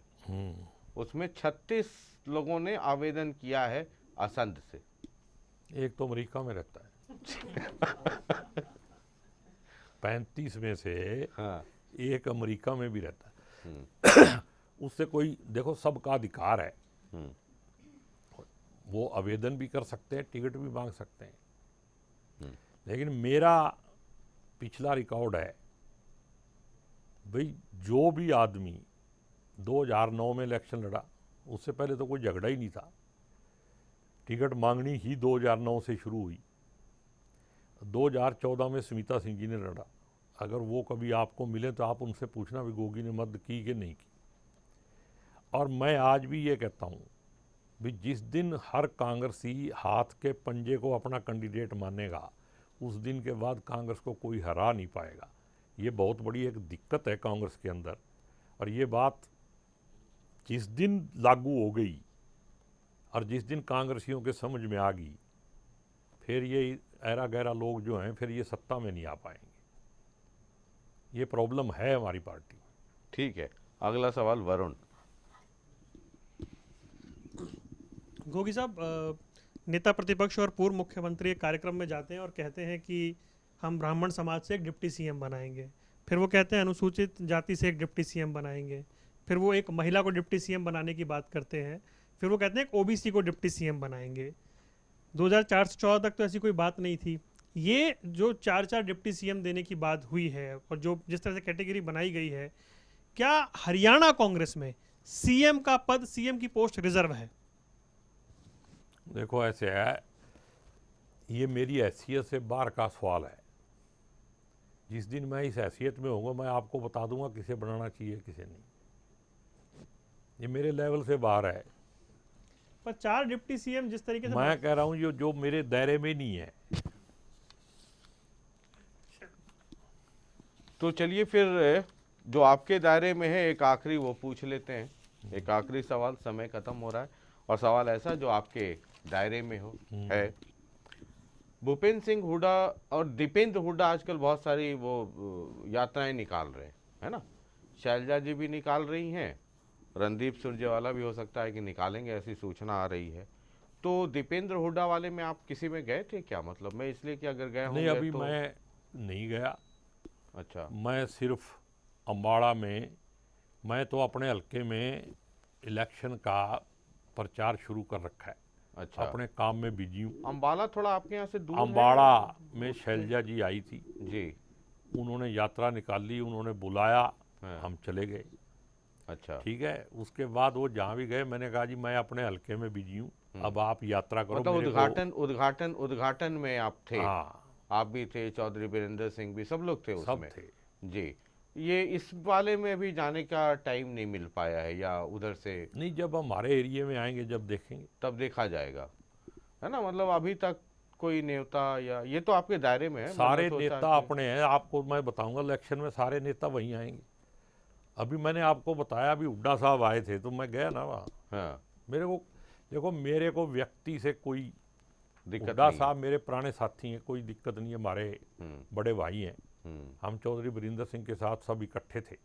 उसमें 36 लोगों ने आवेदन किया है असंध से। एक तो अमेरिका में रहता है 35 में से हाँ। एक अमेरिका में भी रहता है। उससे कोई, देखो सबका अधिकार है, वो आवेदन भी कर सकते हैं, टिकट भी मांग सकते हैं। लेकिन मेरा पिछला रिकॉर्ड है भाई, जो भी आदमी 2009 में इलेक्शन लड़ा, उससे पहले तो कोई झगड़ा ही नहीं था, टिकट मांगनी ही 2009 से शुरू हुई। 2014 में स्मिता सिंह जी ने लड़ा, अगर वो कभी आपको मिले तो आप उनसे पूछना भी गोगी ने मदद की कि नहीं की। और मैं आज भी ये कहता हूँ भी जिस दिन हर कांग्रेसी हाथ के पंजे को अपना कैंडिडेट मानेगा, उस दिन के बाद कांग्रेस को कोई हरा नहीं पाएगा। ये बहुत बड़ी एक दिक्कत है कांग्रेस के अंदर, और ये बात जिस दिन लागू हो गई और जिस दिन कांग्रेसियों के समझ में आ गई, फिर ये ऐरा गैरा लोग जो हैं फिर ये सत्ता में नहीं आ पाएंगे। ये प्रॉब्लम है हमारी पार्टी में। ठीक है, अगला सवाल वरुण। गोगी साहब, नेता प्रतिपक्ष और पूर्व मुख्यमंत्री एक कार्यक्रम में जाते हैं और कहते हैं कि हम ब्राह्मण समाज से एक डिप्टी सीएम बनाएंगे, फिर वो कहते हैं अनुसूचित जाति से एक डिप्टी सीएम बनाएंगे, फिर वो एक महिला को डिप्टी सीएम बनाने की बात करते हैं, फिर वो कहते हैं एक ओबीसी को डिप्टी सीएम बनाएंगे। 2004 से 14 तक तो ऐसी कोई बात नहीं थी। ये जो 4 डिप्टी सीएम देने की बात हुई है और जो जिस तरह से कैटेगरी बनाई गई है, क्या हरियाणा कांग्रेस में सीएम का पद, सीएम की पोस्ट रिजर्व है? देखो ऐसे है, ये मेरी हैसियत से बाहर का सवाल है। जिस दिन मैं इस हैसियत में होऊंगा मैं आपको बता दूंगा किसे बनाना चाहिए किसे नहीं। ये मेरे लेवल से बाहर है। पर 4 डिप्टी सीएम जिस तरीके से मैं कह रहा हूँ जो मेरे दायरे में नहीं है। तो चलिए फिर जो आपके दायरे में है एक आखिरी वो पूछ लेते हैं। एक आखिरी सवाल, समय खत्म हो रहा है, और सवाल ऐसा जो आपके दायरे में हो है। भूपेंद्र सिंह हुड्डा और दीपेंद्र हुड्डा आजकल बहुत सारी वो यात्राएं निकाल रहे हैं, है ना। शैलजा जी भी निकाल रही हैं, रणदीप सुरजेवाला भी हो सकता है कि निकालेंगे, ऐसी सूचना आ रही है। तो दीपेंद्र हुड्डा वाले में आप किसी में गए थे क्या? मतलब मैं इसलिए कि अगर गए नहीं, होंगे अभी तो... मैं नहीं गया। अच्छा, मैं सिर्फ अम्बाड़ा में, मैं तो अपने हल्के में इलेक्शन का प्रचार शुरू कर रखा है। अच्छा, अपने काम में बिजी हूँ। अम्बाला थोड़ा आपके यहाँ से दूर है? अम्बाड़ा में शैलजा जी आई थी जी। उन्होंने यात्रा निकाली, उन्होंने बुलाया, हाँ। हम चले गए। अच्छा, ठीक है। उसके बाद वो जहाँ भी गए मैंने कहा जी मैं अपने हल्के में बिजी हूँ, अब आप यात्रा करो। मतलब मेरे को- उद्घाटन में आप थे? हाँ, आप भी थे, चौधरी बीरेंद्र सिंह भी, सब लोग थे सब उसमें? थे। जी। ये इस वाले में भी जाने का टाइम नहीं मिल पाया है, या उधर से नहीं, जब हमारे एरिया में आएंगे जब देखेंगे तब देखा जाएगा, है ना। मतलब अभी तक कोई नेता, या ये तो आपके दायरे में है, सारे मैंने सोचा नेता कि- अपने हैं। आपको मैं बताऊंगा इलेक्शन में सारे नेता वहीं आएंगे। अभी मैंने आपको बताया, अभी हुड्डा साहब आए थे तो मैं गया ना वहाँ। हाँ, मेरे को देखो, मेरे को व्यक्ति से कोई, दिक्कत हुड्डा नहीं है। साहब मेरे पुराने साथी हैं, कोई दिक्कत नहीं है। हमारे बड़े भाई हैं। हम चौधरी बीरेंद्र सिंह के साथ सब इकट्ठे थे,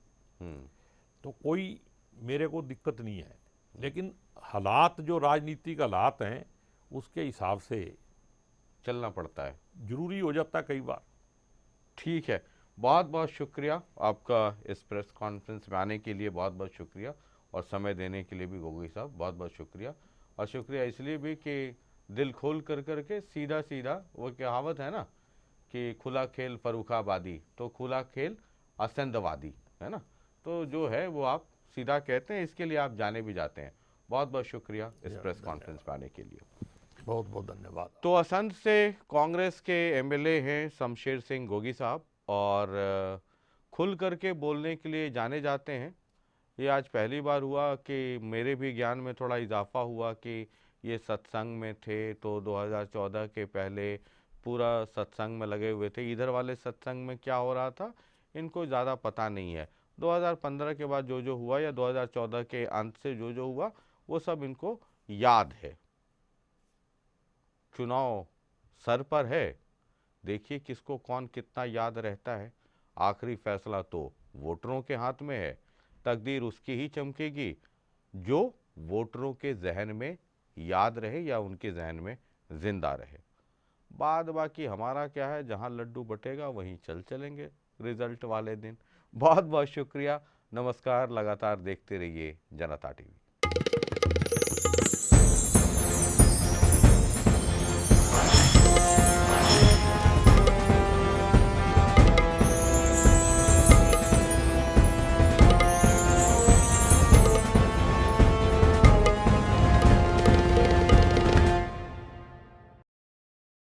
तो कोई मेरे को दिक्कत नहीं है। लेकिन हालात, जो राजनीतिक हालात हैं, उसके हिसाब से चलना पड़ता है, जरूरी हो जाता है कई बार। ठीक है। बहुत बहुत शुक्रिया आपका इस प्रेस कॉन्फ्रेंस में आने के लिए, बहुत बहुत शुक्रिया, और समय देने के लिए भी गोगोई साहब बहुत बहुत शुक्रिया। और शुक्रिया इसलिए भी कि दिल खोल कर करके सीधा सीधा, वो कहावत है ना कि खुला खेल फर्रुखाबादी, तो खुला खेल असंदवादी, है ना। तो जो है वो आप सीधा कहते हैं, इसके लिए आप जाने भी जाते हैं। बहुत बहुत शुक्रिया इस प्रेस कॉन्फ्रेंस में आने के लिए। बहुत बहुत धन्यवाद। तो असंध से कांग्रेस के एमएलए हैं शमशेर सिंह गोगी साहब, और खुल करके बोलने के लिए जाने जाते हैं। ये आज पहली बार हुआ कि मेरे भी ज्ञान में थोड़ा इजाफा हुआ कि ये सत्संग में थे, तो 2014 के पहले पूरा सत्संग में लगे हुए थे। इधर वाले सत्संग में क्या हो रहा था इनको ज़्यादा पता नहीं है। 2015 के बाद जो हुआ, या 2014 के अंत से जो हुआ, वो सब इनको याद है। चुनाव सर पर है, देखिए किसको कौन कितना याद रहता है। आखिरी फैसला तो वोटरों के हाथ में है, तकदीर उसकी ही चमकेगी जो वोटरों के जहन में याद रहे या उनके जहन में जिंदा रहे। बाद बाकी हमारा क्या है, जहां लड्डू बटेगा वहीं चलेंगे रिजल्ट वाले दिन। बहुत बहुत शुक्रिया, नमस्कार। लगातार देखते रहिए जनता टीवी।